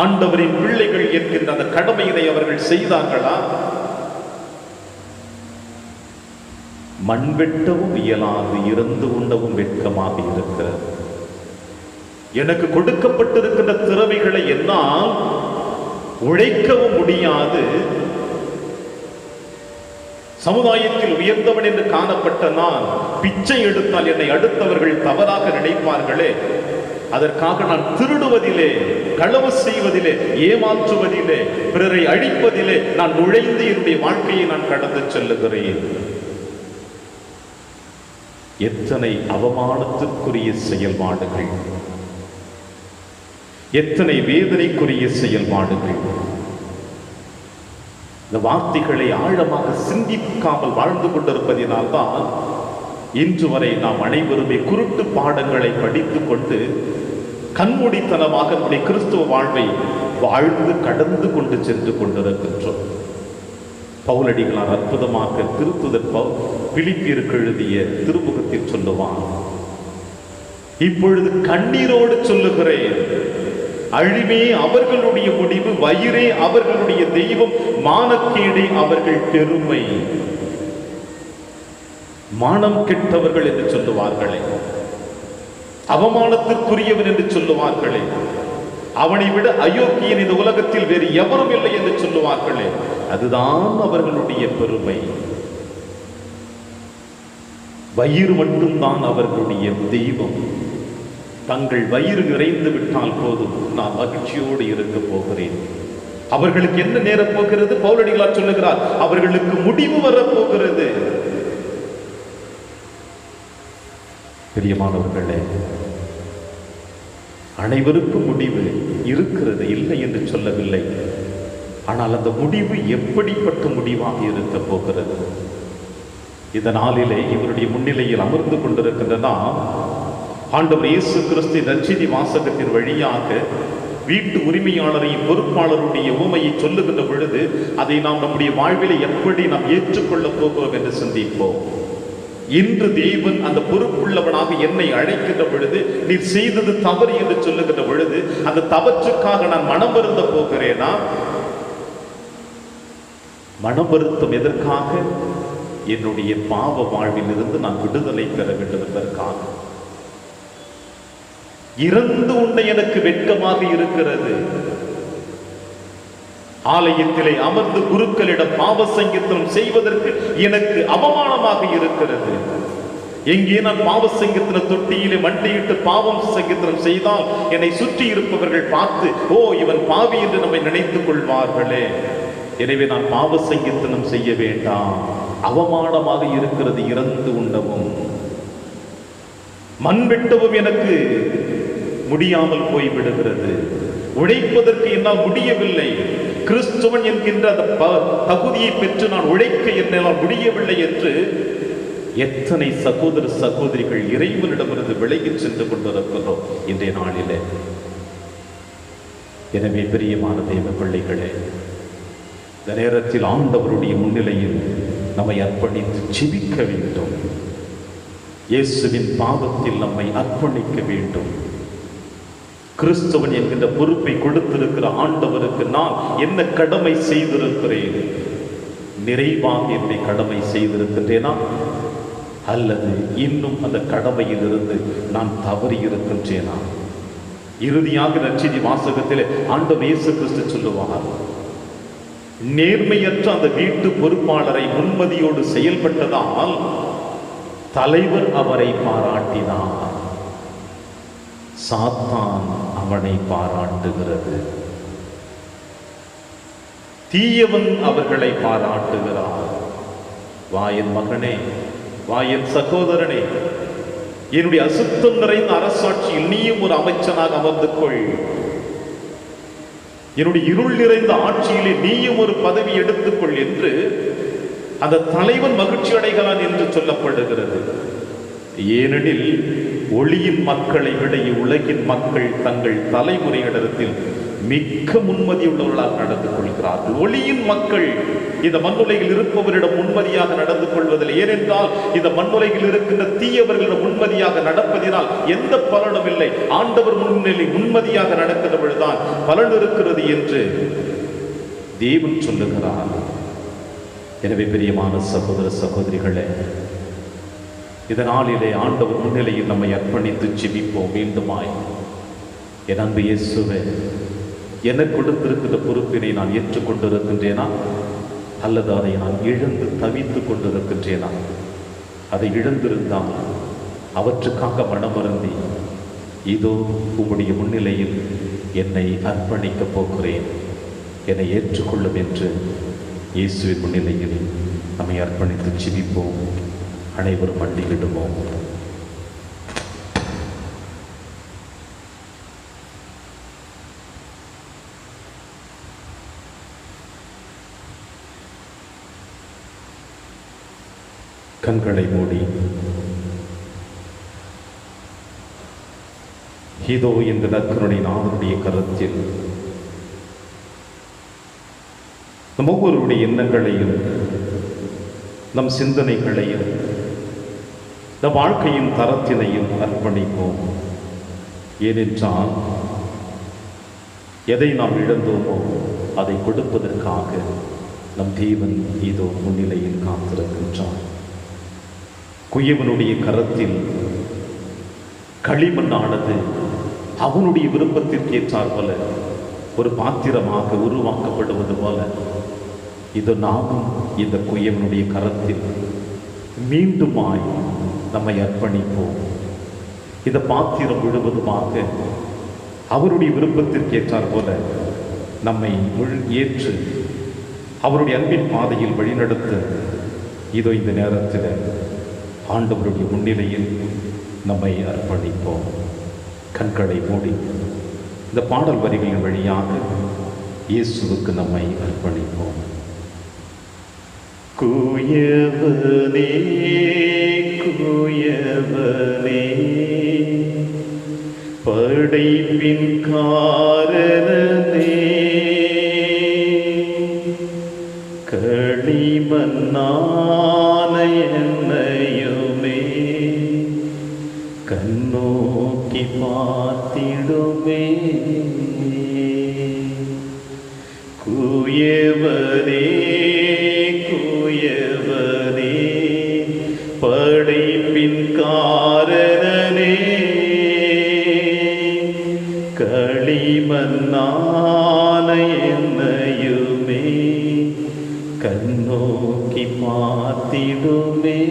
ஆண்டவரின் பிள்ளைகள் என்கின்ற அந்த கடமையினை அவர்கள் செய்தார்களா? மண்வெட்டவும் இயலாது, இறந்து உண்டவும் வெட்கமாக இருக்கிறது. எனக்கு கொடுக்கப்பட்டிருக்கின்ற திறமைகளை என்னால் உழைக்கவும் முடியாது. சமுதாயத்தில் உயர்ந்தவன் என்று காணப்பட்ட நான் பிச்சை எடுத்தால் என்னை அடுத்தவர்கள் தவறாக நினைப்பார்களே, அதற்காக நான் திருடுவதிலே, களவு செய்வதிலே, ஏமாற்றுவதிலே, பிறரை அழிப்பதிலே நான் நுழைந்து என்னுடைய வாழ்க்கையை நான் கடந்து செல்லுகிறேன். எத்தனை அவமானத்திற்குரிய செயல்பாடுகள், எத்தனை வேதனைக்குரிய செயல்பாடுகள். இந்த வார்த்தைகளை ஆழமாக சிந்திக்காமல் வாழ்ந்து கொண்டிருப்பதினால்தான் இன்று வரை நாம் அனைவருமே குருட்டு பாடங்களை படித்துக் கொண்டு கண்மூடித்தனமாக நம்முடைய கிறிஸ்துவ வாழ்வை வாழ்ந்து கடந்து கொண்டு சென்று கொண்டிருக்கின்றோம். பவுலடிகளார் அற்புதமாக திருத்துதர் பிலிப்பியருக்கு எழுதிய திருமுகத்தில் சொல்லுவான், இப்பொழுது கண்ணீரோடு சொல்லுகிறேன், அழிவே அவர்களுடைய முடிவு, வயிறே அவர்களுடைய தெய்வம், மானக்கேடே அவர்கள் பெருமை. மானம் கெட்டவர்கள் என்று சொல்லுவார்களே, அவமானத்திற்குரியவன் என்று சொல்லுவார்களே, அவனை விட அயோக்கியன் இந்த உலகத்தில் வேறு எவரும் இல்லை என்று சொல்லுவார்களே, அதுதான் அவர்களுடைய பெருமை. வயிறு மட்டும்தான் அவர்களுடைய தெய்வம். தங்கள் வயிறு நிறைந்து விட்டால் போதும், நான் மகிழ்ச்சியோடு இருக்க போகிறேன். அவர்களுக்கு என்ன நேரப் போகிறது? பவுலடிகளார் சொல்லுகிறார், அவர்களுக்கு முடிவு வரப்போகிறது. பிரியமானவர்களே, அனைவருக்கும் முடிவு இருக்கிறது, இல்லை என்று சொல்லவில்லை. ஆனால் அந்த முடிவு எப்படிப்பட்ட முடிவாக இருக்க போகிறது? இந்த நாளிலே இவருடைய முன்னிலையில் அமர்ந்து கொண்டிருக்கின்றன ஆண்டவர் இயேசு கிறிஸ்து நற்செய்தி வாசகத்தின் வழியாக வீட்டு உரிமையாளரையும் பொறுப்பாளருடைய உவமையை சொல்லுகின்ற பொழுது அதை நாம் நம்முடைய வாழ்விலே எப்படி நாம் ஏற்றுக்கொள்ளப் போகிறோம் என்று சிந்திப்போம். இன்று தேவன் அந்த பொறுப்புள்ளவனாக என்னை அழைக்கின்ற பொழுது, நீ செய்தது தவறு என்று சொல்லுகின்ற பொழுது, அந்த தவற்றுக்காக நான் மனம் வருந்த போகிறேனா? மனம் வருத்தம் எதற்காக? என்னுடைய பாவ வாழ்வில் இருந்து நான் விடுதலை பெற வேண்டும் என்பதற்காக. இறந்து உண்ட எனக்கு வெட்கமாக இருக்கிறது. ஆலயத்திலே அமர்ந்து குருக்களிடம் பாவ சங்கீர்த்தனம் செய்வதற்கு எனக்கு அவமானமாக இருக்கிறது. எங்கே நான் பாவ சங்கீர்த்தன தொட்டியிலே மண்டியிட்டு பாவம் சங்கீர்த்தனம் செய்தால் என்னை சுற்றி இருப்பவர்கள் பார்த்து, ஓ இவன் பாவி என்று நம்மை நினைத்துக் கொள்வார்களே, எனவே நான் பாவ சங்கீர்த்தனம் செய்ய வேண்டாம். அவமானமாக இருக்கிறது. இறந்து உண்டவும் மண் வெட்டவும் எனக்கு முடியாமல் போய்விடுகிறது. உழைப்பதற்கு என்னால் முடியவில்லை. கிறிஸ்துவன் என்கின்ற அந்த தகுதியை பெற்று நான் உழைக்க என்னால் முடியவில்லை என்று எத்தனை சகோதர சகோதரிகள் இறைவனிடமிருந்து விலகி சென்று கொண்டிருக்கிறோம் இன்றைய நாளிலே. எனவே பிரியமான தெய்வ பிள்ளைகளே, இந்த நேரத்தில் ஆண்டவருடைய முன்னிலையில் நம்மை அர்ப்பணித்து ஜெபிக்க வேண்டும். இயேசுவின் பாதத்தில் நம்மை அர்ப்பணிக்க வேண்டும். கிறிஸ்தவன் என்கின்ற பொறுப்பை கொடுத்திருக்கிற ஆண்டவருக்கு நான் என்ன கடமை செய்திருக்கிறேன்? நிறைவாக என்னுடைய கடமை செய்திருக்கின்றேனா, அல்லது இன்னும் அந்த கடமையில் இருந்து நான் தவறி இருக்கின்றேனா? இறுதியாக நற்செய்தி வாசகத்தில் ஆண்டவர் இயேசு கிறிஸ்து சொல்லுவார், நேர்மையற்ற அந்த வீட்டு பொறுப்பாளரை முன்மதியோடு செயல்பட்டதால் தலைவர் அவரை பாராட்டினார், சாத்தான் அவனை பாராட்டுகிறது. தீயவன் அவர்களை பாராட்டுகிறார். வாயன் மகனே, வாயன் சகோதரனே, என்னுடைய அசுத்தம் நிறைந்த அரசாட்சியில் நீயும் ஒரு அமைச்சனாக அமர்ந்து கொள். என்னுடைய இருள் நிறைந்த ஆட்சியிலே நீயும் ஒரு பதவி எடுத்துக்கொள் என்று அந்த தலைவன் மகிழ்ச்சி அடைகிறான் என்று சொல்லப்படுகிறது. ஏனெனில் ஒளியின் மக்களை விட உலகின் மக்கள் தங்கள் தலைமுறையிடத்தில் மிக்க முன்மதி உள்ளவர்களாக நடந்து கொள்கிறார்கள். ஒளியின் மக்கள் இந்த மண்ணுலகில் இருப்பவரிடம் முன்மதியாக நடந்து கொள்வதில்லை. ஏனென்றால் இந்த மண்ணுலகில் இருக்கின்ற தீயவர்களிடம் முன்மதியாக நடப்பதினால் எந்த பலனும் இல்லை. ஆண்டவர் முன்னிலை முன்மதியாக நடக்கிற பொழுதுதான் பலன் இருக்கிறது என்று தேவன் சொல்லுகிறார். எனவே பிரியமான சகோதர சகோதரிகளே, இதனாலே ஆண்டவர் முன்னிலையில் நம்மை அர்ப்பணித்து ஜெபிப்போம். மீண்டுமாய், என் அன்பு இயேசுவே, எனக்கு கொடுத்திருக்கின்ற பொறுப்பினை நான் ஏற்றுக்கொண்டிருக்கின்றேனா, அல்லது அதை நான் இழந்து தவித்து கொண்டிருக்கின்றேனா? அதை இழந்திருந்தால் அவற்றுக்காக மனமருந்தி இதோ உம்முடைய முன்னிலையில் என்னை அர்ப்பணிக்கப் போகிறேன், என்னை ஏற்றுக்கொள்ளும் என்று இயேசுவின் முன்னிலையில் நம்மை அர்ப்பணித்து ஜெபிப்போம். அனைவரும் மண்டியிடுவோம். கண்களை மூடி இதோ இந்த நற்கருணை நாளுடைய கருத்தில் நம் ஒவ்வொருடைய எண்ணங்களையும், நம் சிந்தனைகளையும், நம் வாழ்க்கையின் தரத்தினையும் அர்ப்பணிப்போம். ஏனென்றால் எதை நாம் இழந்தோமோ அதை கொடுப்பதற்காக நம் தேவன் இதோ முன்னிலையில் காத்திருக்கின்றார். குயவனுடைய கரத்தில் களிமண்ணானது அவனுடைய விருப்பத்திற்கு ஏற்றார் போல ஒரு பாத்திரமாக உருவாக்கப்படுவது போல இது நாமும் இந்த குயவனுடைய கரத்தில் மீண்டுமாய் நம்மை அர்ப்பணிப்போம். இந்த பாத்திரம் முழுவதுமாக அவருடைய விருப்பத்திற்கு ஏற்றார் போல நம்மை ஏற்று அவருடைய அன்பின் பாதையில் வழிநடத்த இதோ இந்த நேரத்தில் ஆண்டவருடைய முன்னிலையில் நம்மை அர்ப்பணிப்போம். கண்களை மூடி இந்த பாடல் வரிகளின் வழியாக இயேசுவுக்கு நம்மை அர்ப்பணிப்போம். குயவனே குயவனே, படைப்பின் காரணனே, களிமண்ணான என்னையுமே கண்ணோக்கி பார்த்திடுமே. குயவனே குயவனே, படைப்பின் காரணனே, களிமண்ணான என்னையுமே கண்ணோக்கி பார்த்திடுமே.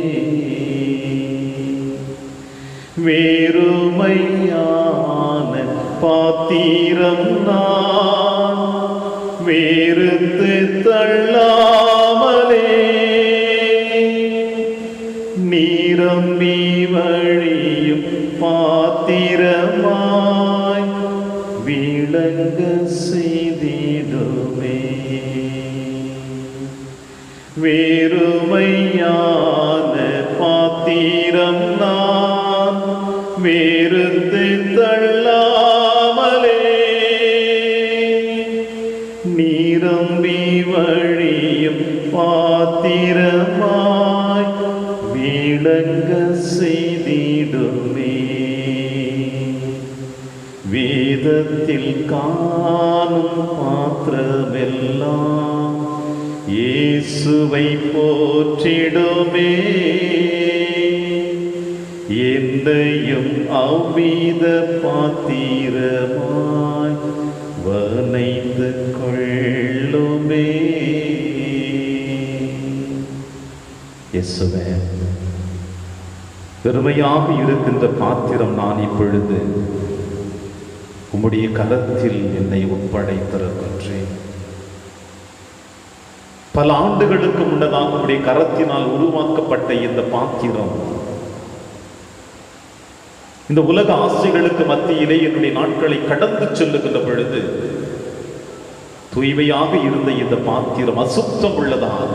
வேறுமையான பாத்திரம் நான் வேறுத்து தள்ளாமலே நீரம்பி வழியும் பாத்திரமாய் விளங்க செய்திடுமே. வேறுமையான பாத்திரம் நான் வேறுத்து தள்ளாமலே நீரம்பி வழியும் பாத்திரமாய் விளங்க செய்திடுமே. வேதத்தின் வேதத்தில் காணும் பாத்திரமெல்லாம் இயேசுவை போற்றிடுமே. என்னையும் அவ்வித பாத்திரமாய் வனைந்து கொள்ளுமே. இயேசுவே, பெருமையாக இருக்கின்ற பாத்திரம் நான் இப்பொழுது உம்முடைய கரத்தில் என்னை ஒப்படைத்திருக்கின்றேன். பல ஆண்டுகளுக்கு முன்னதாக உம்முடைய கரத்தினால் உருவாக்கப்பட்ட இந்த பாத்திரம் இந்த உலக ஆசைகளுக்கு மத்தியிலே என்னுடைய நாட்களை கடந்து செல்லுகின்ற பொழுது தூய்மையாக இருந்த இந்த பாத்திரம் அசுத்தம் உள்ளதாக,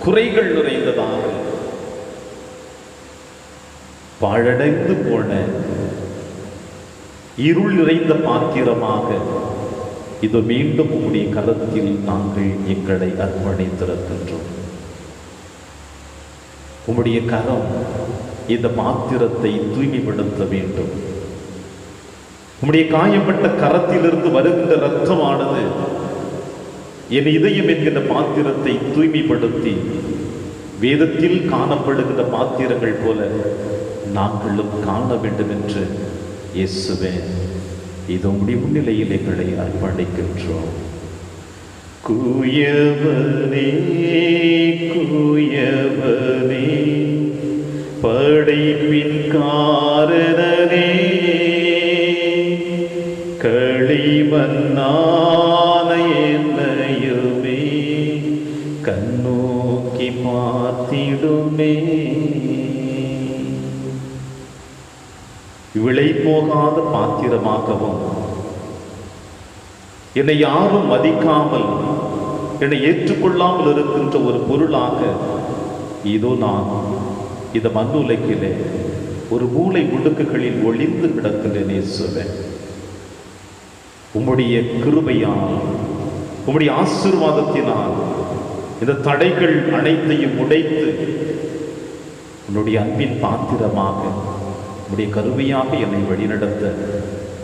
குறைகள் நிறைந்ததாக, பாழடைந்து போன இருள் நிறைந்த பாத்திரமாக இது மீண்டும் உம்முடைய கரத்தில் நாங்கள் எங்களை அர்ப்பணித்திருக்கின்றோம். உம்முடைய கரம் இந்த பாத்திரத்தை தூய்மைப்படுத்த வேண்டும். உம்முடைய காயப்பட்ட கரத்திலிருந்து வருகின்ற இரத்தமானது என் இதயம் என்கின்ற பாத்திரத்தை தூய்மைப்படுத்தி வேதத்தில் காணப்படுகின்ற பாத்திரங்கள் போல நாங்களும் காண வேண்டும் என்று இயேசுவே இது உம்முடைய முன்னிலையில் எங்களை அர்ப்பணிக்கின்றோம். கூயவனே கூயவனே படைப்பின் காரணனே, களிமண்ணான என்னையுமே கண்ணோக்கி பார்த்திடுமே. விலை போகாத பாத்திரமாகவும் என்னை யாரும் மதிக்காமல் என்னை ஏற்றுக்கொள்ளாமல் இருக்கின்ற ஒரு பொருளாக இதோ நான் இந்த மண்ணுலகிலே ஒரு மூளை முடுக்குகளில் ஒளிந்து கிடக்கின்றேன். இயேசுவே, உம்முடைய கிருபையால் உம்முடைய ஆசீர்வாதத்தினால் இந்த தடைகள் அனைத்தையும் உடைத்து உன்னுடைய அன்பின் பாத்திரமாக உம்முடைய கருவியாக என்னை வழிநடத்த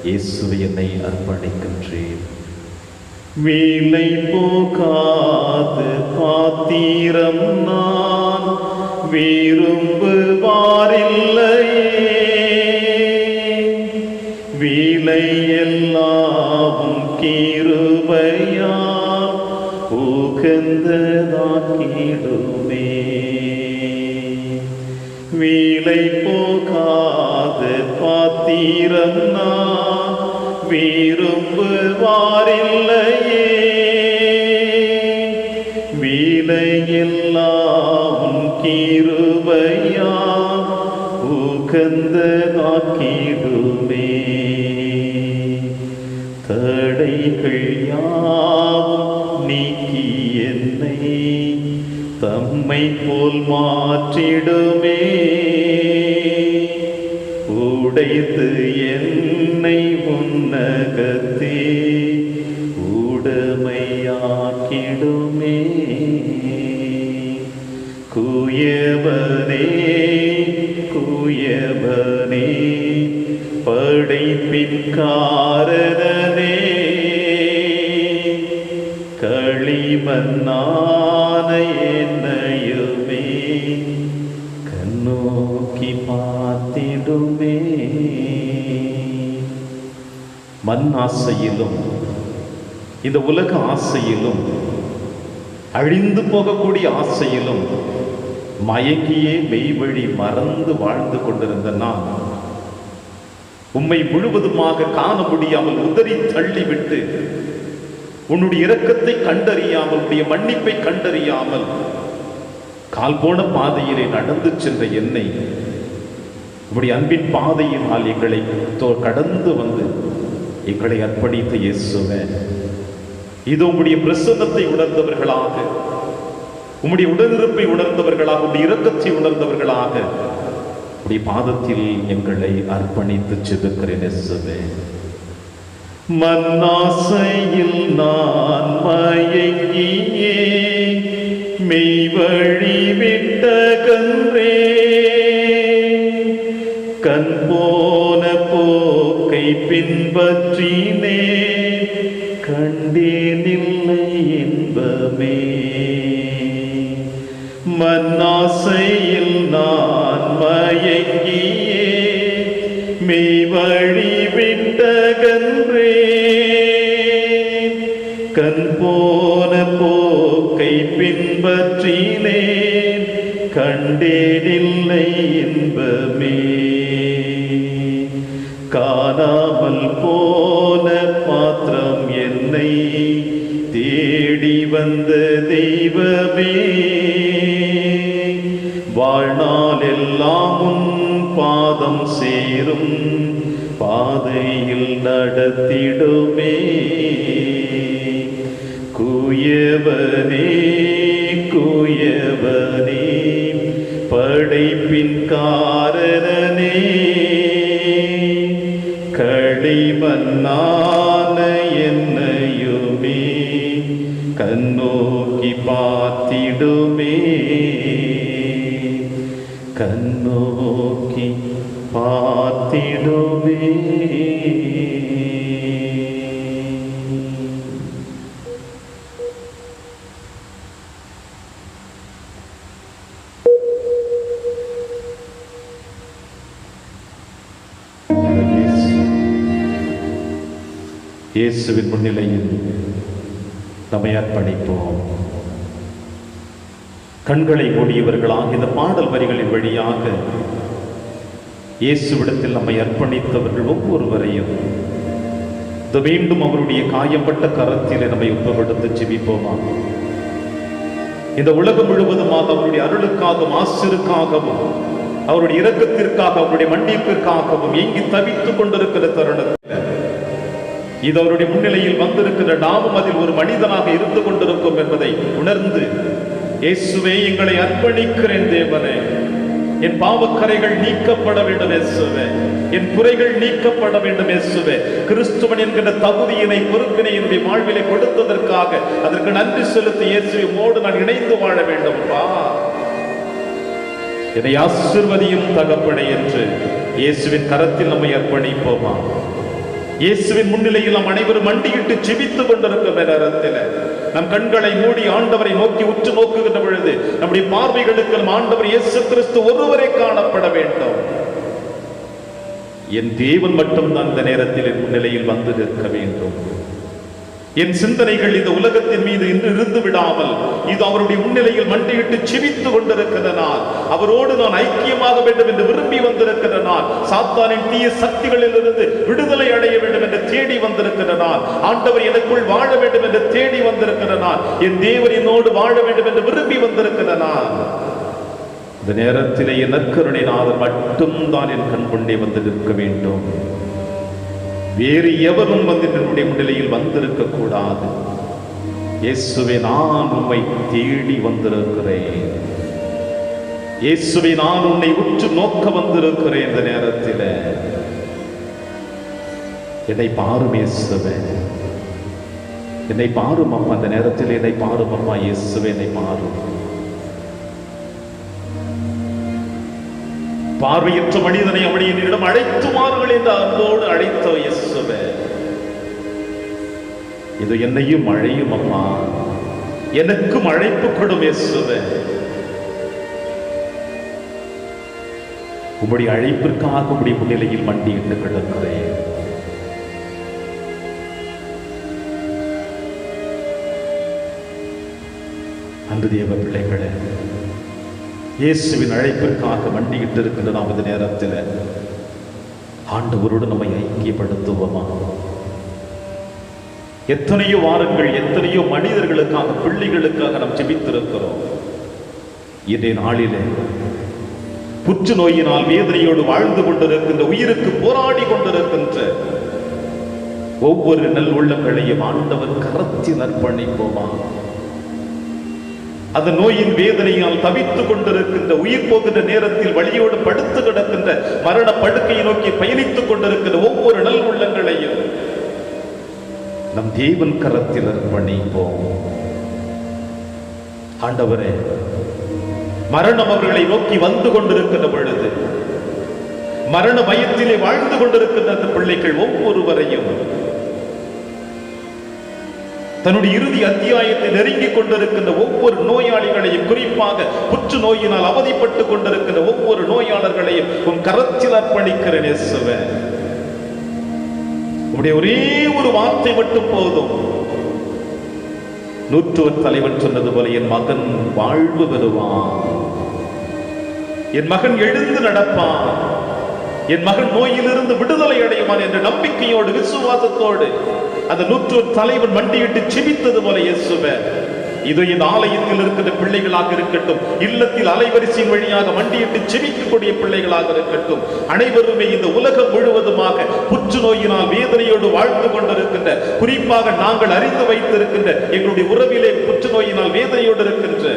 இயேசுவை என்னை அர்ப்பணிக்கின்றேன். வீலை போகாத பாத்திரம் நான் விரும்புவாரில்லையே, வீலை எல்லாவும் கிருபையால் உகந்ததாக்கிடுமே. வீலை போகாத பாத்திரம் நான் விரும்புவாரில்லையே, வீலை எல்லாம் கிருபையால் உகந்ததாக்கிடுமே. தடைகள் யாவும் நீக்கி என்னை தம்மை போல் மாற்றிடுமே. உடைத்து என்னை உன்னகத்தே உடமையாக்கிடுமே. கூயவனே கூயவனே படைப்பின் காரணனே, களிமண்ணான என்னையுமே கண்ணோக்கி பார்த்திடுமே. மண் ஆசையிலும் இந்த உலக ஆசையிலும் அழிந்து போகக்கூடிய ஆசையிலும் மயங்கியே மெய்வழி மறந்து வாழ்ந்து கொண்டிருந்த நான் உம்மை முழுவதுமாக காண முடியாமல் உதறி தள்ளிவிட்டு உன்னுடைய இரக்கத்தை கண்டறியாமல் உன்னுடைய மன்னிப்பை கண்டறியாமல் கால் போன பாதையிலே நடந்து சென்ற என்னை உம்முடைய அன்பின் பாதையினால் எங்களை கடந்து வந்து எங்களை அர்ப்பணித்த இயேசுவே, இது உம்முடைய பிரசன்னத்தை உணர்ந்தவர்களாக, உம்முடைய உடனிருப்பை உணர்ந்தவர்களாக, உம்முடைய இரக்கத்தை உணர்ந்தவர்களாக உம்முடைய பாதத்தில் எங்களை அர்ப்பணித்து செபிக்கிறேன் இயேசுவே. மன்னாசையில் நான் மயங்கியே மெய்வழி விட்ட கன்றே, கண் போன போக்கை போக்கை பின்பற்றினே கண்டேனில்லை இன்பமே. மன்னாசையில் நான் மயங்கியே மெய்வழி விட்டகன்றே. கண் போன போக்கை பின்பற்றினேன் கண்டேனில்லை இன்பமே. காணாமல் போன பாத்திரம் என்னை தேடி வந்த தெய்வமே. வாழ்நாள் எல்லாம் உன் பாதம் சேரும் பாதையில் நடத்திடுமே. கூயவனே கூயவனே படைப்பின் காரணனே. களிமண்ணான என்னையுமே கண்ணோக்கி பார்த்திடுமே. கண்ணோக்கி பார்த்திடுமே. இயேசுவின் முன்னிலையில் நம்மை அர்ப்பணிப்போம். கண்களை மூடியவர்களாக இந்த பாடல் வரிகளின் வழியாக இயேசுவிடத்தில் நம்மை அர்ப்பணித்தவர்கள் ஒவ்வொருவரையும் மீண்டும் அவருடைய காயப்பட்ட கரத்திலே நம்மை ஒப்புக்கொடுத்து ஜெபிப்போமா. இந்த உலகம் முழுவதுமாக அவருடைய அருளுக்காகவும் ஆசிருக்காகவும் அவருடைய இரக்கத்திற்காக அவருடைய மன்னிப்பிற்காகவும் ஏங்கி தவித்துக் கொண்டிருக்கிற தருணத்தில் இது அவருடைய முன்னிலையில் வந்திருக்கிற நாமும் அதில் ஒரு மனிதனாக இருந்து கொண்டிருக்கும் என்பதை உணர்ந்து, இயேசுவே எங்களை அர்ப்பணிக்கிறேன் தேவனே, என் பாவக்கரைகள் நீக்கப்பட வேண்டும் இயேசுவே, என் குறைகள் நீக்கப்பட வேண்டும் இயேசுவே. கிறிஸ்துவன் என்கிற தகுதியினை பொறுப்பினை என்னுடைய வாழ்விலை கொடுத்ததற்காக அதற்கு நன்றி செலுத்தி இயேசுவை மோடு நான் இணைந்து வாழ வேண்டும். என்னை ஆசீர்வதியும் தகப்பனே என்று இயேசுவின் கரத்தில் நம்மை அர்ப்பணிப்போமா. இயேசுவின் முன்னிலையில் நாம் அனைவரும் மண்டியிட்டு ஜெபித்துக் கொண்டிருக்கும் நேரத்தில் நம் கண்களை மூடி ஆண்டவரை நோக்கி உற்று நோக்குகின்ற பொழுது நம்முடைய பார்வைகளுக்கு நம் ஆண்டவர் இயேசு கிறிஸ்து ஒருவரை காணப்பட வேண்டும். என் தேவன் மட்டும்தான் இந்த நேரத்தில் என் முன்னிலையில் வந்து நிற்க வேண்டும். என் சிந்தனைகள் இந்த உலகத்தின் மீது இன்று இருந்து விடாமல் இது அவருடைய முன்னிலையில் மண்டியிட்டு ஜெபித்துக் கொண்டிருக்கிறனால், அவரோடு நான் ஐக்கியமாக வேண்டும் என்று விரும்பி வந்திருக்கிறனால், சாத்தானின் தீய சக்திகளில் இருந்து விடுதலை அடைய வேண்டும் என்று தேடி வந்திருக்கிறனால், ஆண்டவர் எனக்குள் வாழ வேண்டும் என்று தேடி வந்திருக்கிறனால், என் தேவன் என்னோடு வாழ வேண்டும் என்று விரும்பி வந்திருக்கிறனால், இந்த நேரத்திலே என் நற்கருணை நாதர் மட்டும்தான் என் கண் கொண்டே வந்து நிற்க வேண்டும். வேறு எவரும் வந்து என்னுடைய முன்னிலையில் வந்திருக்க கூடாது. இயேசுவே, நான் உம்மை தேடி வந்திருக்கிறேன். இயேசுவே, நான் உன்னை உற்று நோக்க வந்திருக்கிறேன். இந்த நேரத்தில் என்னை பாரும் இயேசுவே, என்னை பாரும் அம்மா. இந்த நேரத்தில் என்னை பாரும் அம்மா. இயேசுவே, என்னை பாரும். பார்வையற்ற மனிதனை அவனுடைய என்னிடம் அழைத்துமார்கள் என்று அன்போடு அழைத்த இயேசுவே, இது என்னையும் அழையும் அம்மா, எனக்கும் அழைப்பு கொடும் இயேசுவே. உம்முடைய அழைப்பிற்காக உம்முடைய முன்னிலையில் மண்டியிட்டு கிடக்கிறேன். அன்பு தேவ பிள்ளைகளே, இயேசுவின் அழைப்பிற்காக மண்டியிட்டு இருக்கின்ற நாம் இந்த நேரத்தில் ஆண்டவரோடு நம்மை ஐக்கியப்படுத்துவோமா. எத்தனையோ வாரங்கள் எத்தனையோ மனிதர்களுக்காக, பிள்ளைகளுக்காக நாம் ஜெபித்திருக்கிறோம். இன்றைய நாளிலே புற்றுநோயினால் வேதனையோடு வாழ்ந்து கொண்டிருக்கின்ற, உயிருக்கு போராடி கொண்டிருக்கின்ற ஒவ்வொரு நல் உள்ளங்களையும் ஆண்டவர் கரத்தில் அர்ப்பணிப்போமா. அந்த நோயின் வேதனையால் தவித்துக் கொண்டிருக்கின்ற, உயிர் போகின்ற நேரத்தில் வழியோடு படுத்து கிடக்கின்ற, மரண படுக்கையை நோக்கி பயணித்துக் கொண்டிருக்கின்ற ஒவ்வொரு நல் உள்ளங்களையும் நம் தேவன் கரத்தில் அர்ப்பணிப்போம். ஆண்டவரே, மரணம் அவர்களை நோக்கி வந்து கொண்டிருக்கின்ற பொழுது, மரண பயத்திலே வாழ்ந்து கொண்டிருக்கின்ற அந்த பிள்ளைகள் ஒவ்வொருவரையும் தன்னுடைய இறுதி அத்தியாயத்தை நெருங்கிக் கொண்டிருக்கின்ற ஒவ்வொரு நோயாளிகளையும், குறிப்பாக புற்றுநோயினால் அவதிப்பட்டுக் கொண்டிருக்கின்ற ஒவ்வொரு நோயாளர்களையும் உன் கரத்தில் அர்ப்பணிக்கிறேன் இயேசுவே. உம்முடைய ஒரே ஒரு வார்த்தை மட்டும் போதும். நூற்றுவர் தலைவன் சொன்னது போல, என் மகன் வாழ்வு பெறுவான், என் மகன் எழுந்து நடப்பான், என் மகன் நோயிலிருந்து விடுதலை அடைவான் என்ற நம்பிக்கையோடு விசுவாசத்தோடு அந்த நூற்றுவர் தலைவன் மண்டியிட்டு செபித்தது போல இயேசுவே, இதோ இந்த ஆலயத்தில் இருக்கிற பிள்ளைகளாக இருக்கட்டும், இல்லத்தில் அலைவரிசையின் வழியாக மண்டியிட்டு செபிக்கக்கூடிய பிள்ளைகளாக இருக்கட்டும், அனைவருமே இந்த உலகம் முழுவதுமாக புற்றுநோயினால் வேதனையோடு வாழ்ந்து கொண்டிருக்கின்ற, குறிப்பாக நாங்கள் அறிந்து வைத்திருக்கின்ற எங்களுடைய உறவிலே புற்றுநோயினால் வேதனையோடு இருக்கின்ற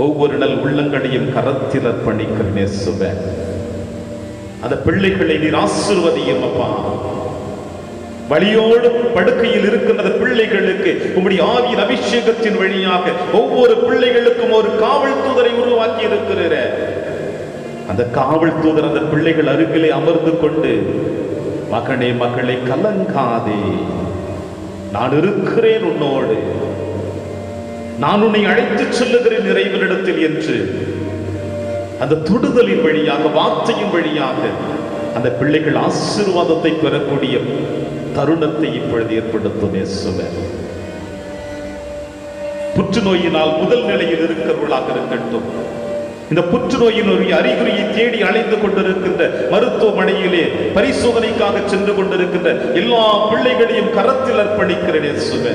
ஒவ்வொரு நல் உள்ளங்களையும் கரத்தில் அர்ப்பணிக்கிறேன் இயேசுவே. அந்த பிள்ளைகளை நீர் ஆசீர்வதியும் அப்பா. வலியோடு படுக்கையில் இருக்கின்ற பிள்ளைகளுக்கு உம்முடைய ஆவியின் அபிஷேகத்தின் வழியாக ஒவ்வொரு பிள்ளைகளுக்கும் ஒரு காவல் தூதரை உருவாக்கி இருக்கிற அந்த காவல் தூதர் அந்த பிள்ளைகள் அருகிலே அமர்ந்து கொண்டு, மகனே மகளை கலங்காதே, நான் இருக்கிறேன் உன்னோடு, நான் உன்னை அழைத்து செல்லுகிறேன் இறைவனிடத்தில் என்று அந்த தொடுதலின் வழியாக, வார்த்தையின் வழியாக அந்த பிள்ளைகள் ஆசீர்வாதத்தை பெறக்கூடிய தருணத்தை இப்பொழுது ஏற்படுத்தும் இயேசுவே. புற்றுநோயினால் முதல் நிலையில் இருக்கிறவர்களாக இருக்கட்டும், இந்த புற்றுநோயின் ஒரு அறிகுறியை தேடி அலைந்து கொண்டிருக்கின்ற மருத்துவமனையிலே பரிசோதனைக்காக சென்று கொண்டிருக்கின்ற எல்லா பிள்ளைகளையும் கரத்தில் அர்ப்பணிக்கிறேன் இயேசுவே.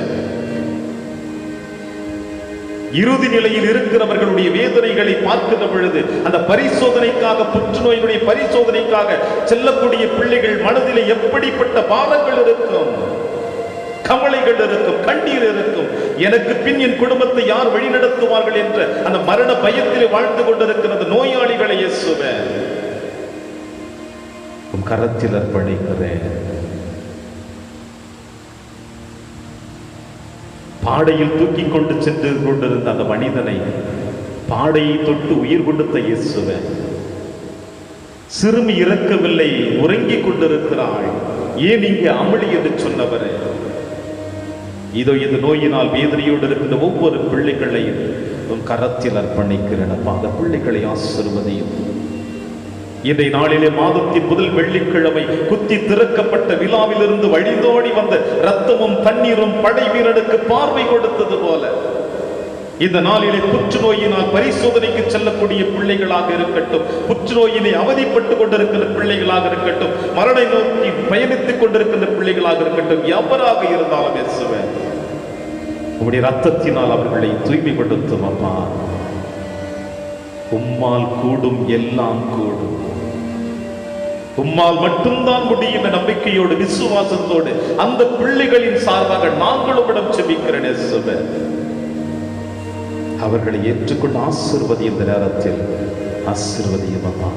இறுதி நிலையில் இருக்கிறவர்களுடைய வேதனைகளை பார்க்கின்ற பொழுது அந்த பரிசோதனைக்காக, புற்றுநோயினுடைய பரிசோதனைக்காக செல்லக்கூடிய பிள்ளைகள் மனதிலே எப்படிப்பட்ட பாரங்கள் இருக்கும், கவலைகள் இருக்கும், கண்ணீர் இருக்கும். எனக்கு பின் என் குடும்பத்தை யார் வழிநடத்துவார்கள் என்ற அந்த மரண பயத்திலே வாழ்ந்து கொண்டிருக்கிற நோயாளிகளை இயேசுவே உம் கரத்தில் அர்ப்பணிக்கிறேன். பாடையில் தூக்கி கொண்டு சென்று கொண்டிருந்த அந்த மனிதனை பாடையை தொட்டு உயிர் கொடுத்த இயேசுவே, சிறுமி இறக்கவில்லை, உறங்கிக் கொண்டிருக்கிறாள், ஏன் இங்கே அமளி என்று சொன்னவரே, இதோ இந்த நோயினால் வேதனையோடு இருக்கின்ற ஒவ்வொரு பிள்ளைகளையும் உன் கரத்தில் அர்ப்பணிக்கிறேன் அப்பா. அந்த பிள்ளைகளை ஆசீர்வதியும். இன்றைய நாளிலே மாதத்தின் முதல் வெள்ளிக்கிழமை குத்தி திறக்கப்பட்ட விழாவிலிருந்து வழிந்தோடி வந்த ரத்தமும் தண்ணீரும் படை வீரனுக்கு பார்வை கொடுத்தது போல, இந்த நாளிலே புற்றுநோயினால் பரிசோதனைக்கு செல்லக்கூடிய பிள்ளைகளாக இருக்கட்டும், புற்றுநோயினை அவதிப்பட்டுக் கொண்டிருக்கின்ற பிள்ளைகளாக இருக்கட்டும், மரணை நோக்கி பயணித்துக் கொண்டிருக்கின்ற பிள்ளைகளாக இருக்கட்டும், எவராக இருந்தாலும் இயேசுவே உம்முடைய ரத்தத்தினால் அவர்களை தூய்மைப்படுத்தும் அப்பா. உம்மால் கூடும், எல்லாம் கூடும், உம்மால் மட்டும்தான் முடியும் என்ற நம்பிக்கையோடு விசுவாசத்தோடு அந்த பிள்ளைகளின் சார்பாக நாங்களும் இடம் செபிக்கிறேன் இயேசுவே. அவர்களை ஏற்றுக்கொண்டு ஆசீர்வதி. இந்த நேரத்தில் ஆசீர்வதியும் அப்பா.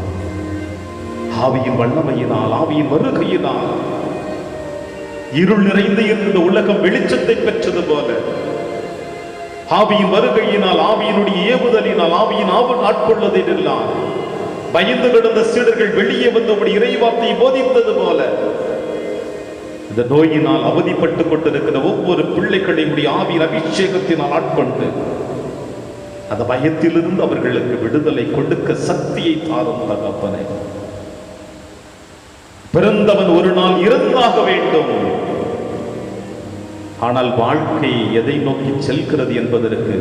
ஆவியின் வல்லமையினால், ஆவியின் வருகையினால் இருள் நிறைந்து இந்த உலகம் வெளிச்சத்தை பெற்றது போல, ஆவியின் வருகையினால், ஆவியினுடைய ஏவுதலினால், ஆவியின் ஆட்கொள்வதினால் பயந்து கிடந்த சீடர்கள் வெளியே வந்து உடைய இறைவார்த்தையை போதித்தது போல, இந்த நோயினால் அவதிப்பட்டுக் கொண்டிருக்கிற ஒவ்வொரு பிள்ளைகளையும் ஆவியின் அபிஷேகத்தினால் ஆட்கொண்டு அந்த பயத்திலிருந்து அவர்களுக்கு விடுதலை கொடுக்க சக்தியை தாரும் தகப்பனே. பிறந்தவன் ஒரு நாள் இறந்தாக வேண்டும், ஆனால் வாழ்க்கை எதை நோக்கி செல்கிறது என்பதற்கு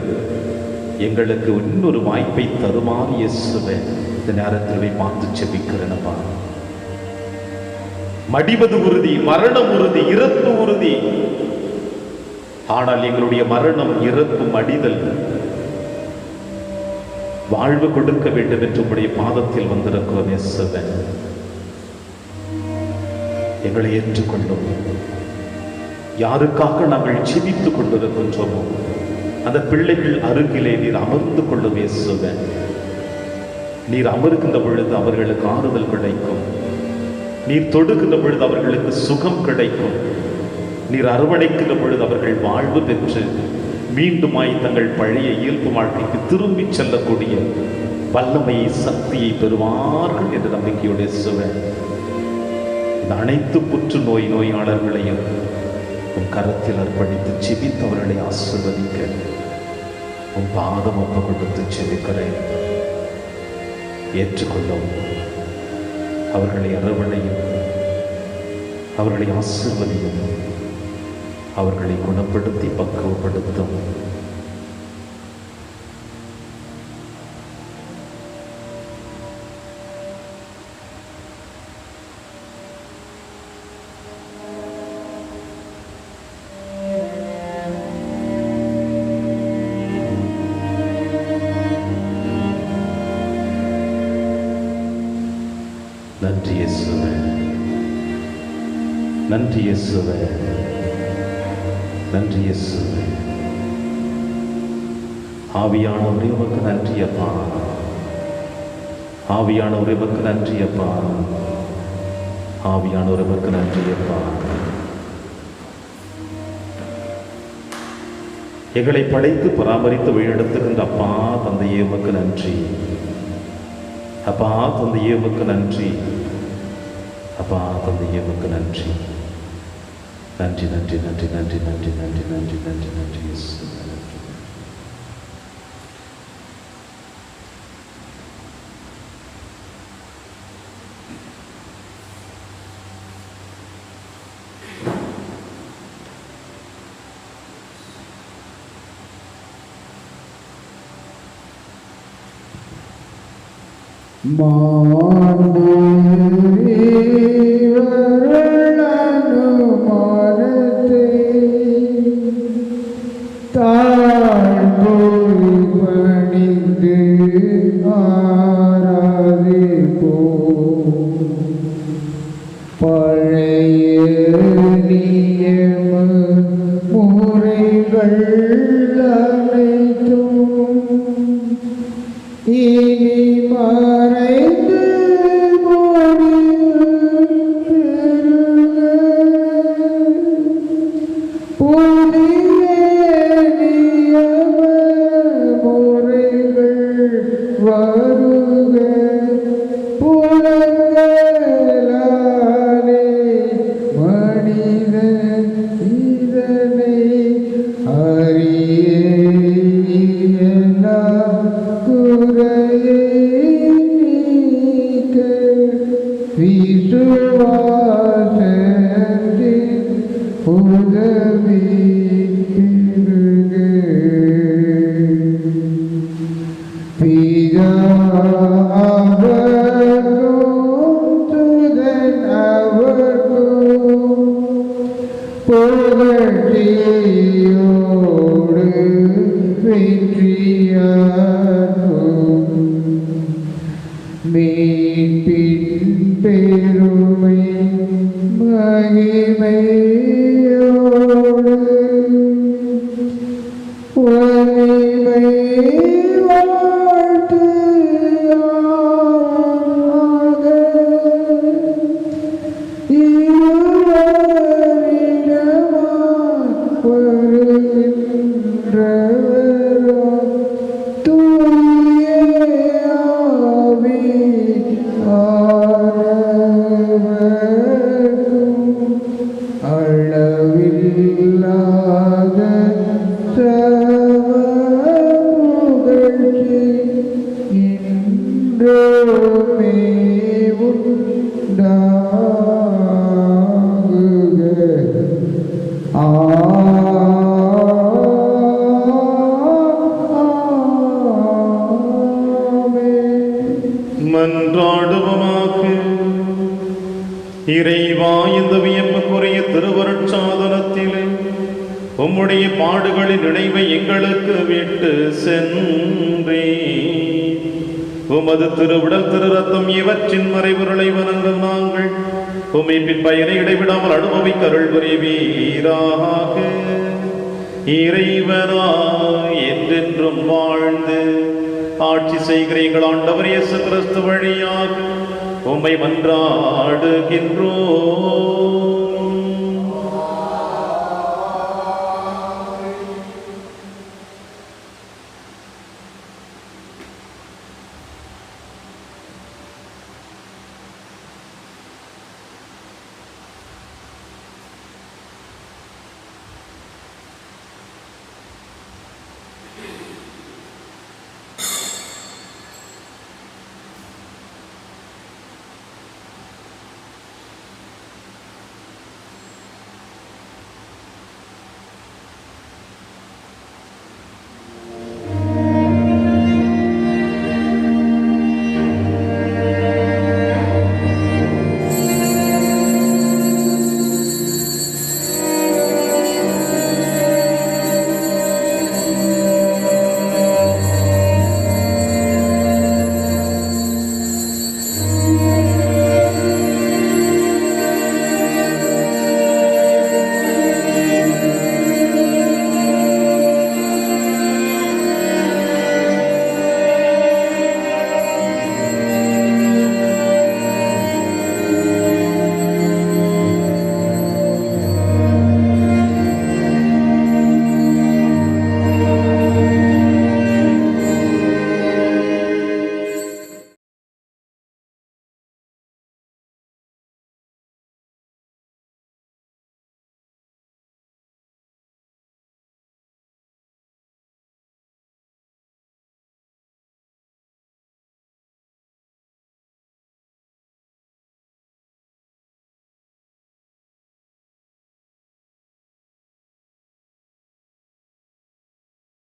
எங்களுக்கு இன்னொரு வாய்ப்பை தருமாறு இயேசுவே இந்த நேரத்தில் பார்த்து செபிக்கிறேனப்பா. மடிவது உறுதி, மரணம் உறுதி, இறப்பு உறுதி. ஆனால் எங்களுடைய மரணம், இறப்பு, மடிதல் வாழ்வு கொடுக்க வேண்டும் என்று உடைய பாதத்தில் வந்திருக்கிறோம் இயேசுவே. எங்களை ஏற்றுக்கொள்ளும். யாருக்காக நாங்கள் ஜெபித்துக் கொண்டிருக்கின்றோமோ அந்த பிள்ளைகள் அருகிலே நீர் அமர்ந்து கொள்ளும் இயேசுவே. நீர் அமர்கின்ற பொழுது அவர்களுக்கு ஆறுதல் கிடைக்கும். நீர் தொடுகின்ற பொழுது அவர்களுக்கு சுகம் கிடைக்கும். நீர் அரவணைக்கின்ற பொழுது அவர்கள் வாழ்வு பெற்று மீண்டுமாய் தங்கள் பழைய இயல்பு வாழ்க்கைக்கு திரும்பி செல்லக்கூடிய வல்லமையை சக்தியை பெறுவார்கள் என்ற நம்பிக்கையுடைய சுவை இந்த அனைத்து புற்றுநோய் நோயாளர்களையும் உன் கரத்தில் அர்ப்பணித்து செபித்தவர்களை ஆசீர்வதிக்க உன் பாதம் ஒப்பு கொடுத்து செபிக்கிறேன். ஏற்றுக்கொள்ளவும் அவர்களை அரவணையும், அவர்களை ஆசீர்வதியும், அவர்களை குணப்படுத்தி பக்குவப்படுத்தும். நன்றி இயேசுவே, நன்றி இயேசுவே, நன்றி இயேசுவே. ஆவியானவரே உமக்கு நன்றி அப்பா, ஆவியானவரே உமக்கு நன்றி அப்பா, ஆவியானவரே உமக்கு நன்றி அப்பா. எங்களை படைத்து பராமரித்து வழிநடத்துகின்ற அப்பா தந்தையே உமக்கு நன்றி. அப்பா தந்தையே உமக்கு நன்றி. அப்பா தந்தையே உமக்கு நன்றி. நன்றி நன்றி நன்றி நன்றி நன்றி நன்றி நன்றி நன்றி நன்றி இயேசுவே. இறைவா, இந்த வியப்புக்குரிய திருவருட்சாதனத்திலே உம்முடைய பாடுகளின் நினைவை எங்களுக்கு விட்டு சென்றே. உமது திருவிடல் திரு ரத்தம் இவற்றின் மறைபொருளை வணங்கும் நாங்கள் உம்மைப்பின் பயனை இடைவிடாமல் அனுபவிக்க அருள் புரிவீராக. இறைவனாய் என்றென்றும் வாழ்ந்து ஆட்சி செய்கிற எங்கள் ஆண்டவர் இயேசு கிறிஸ்து வழியாக உம்மை மன்றாடுகின்றோம்.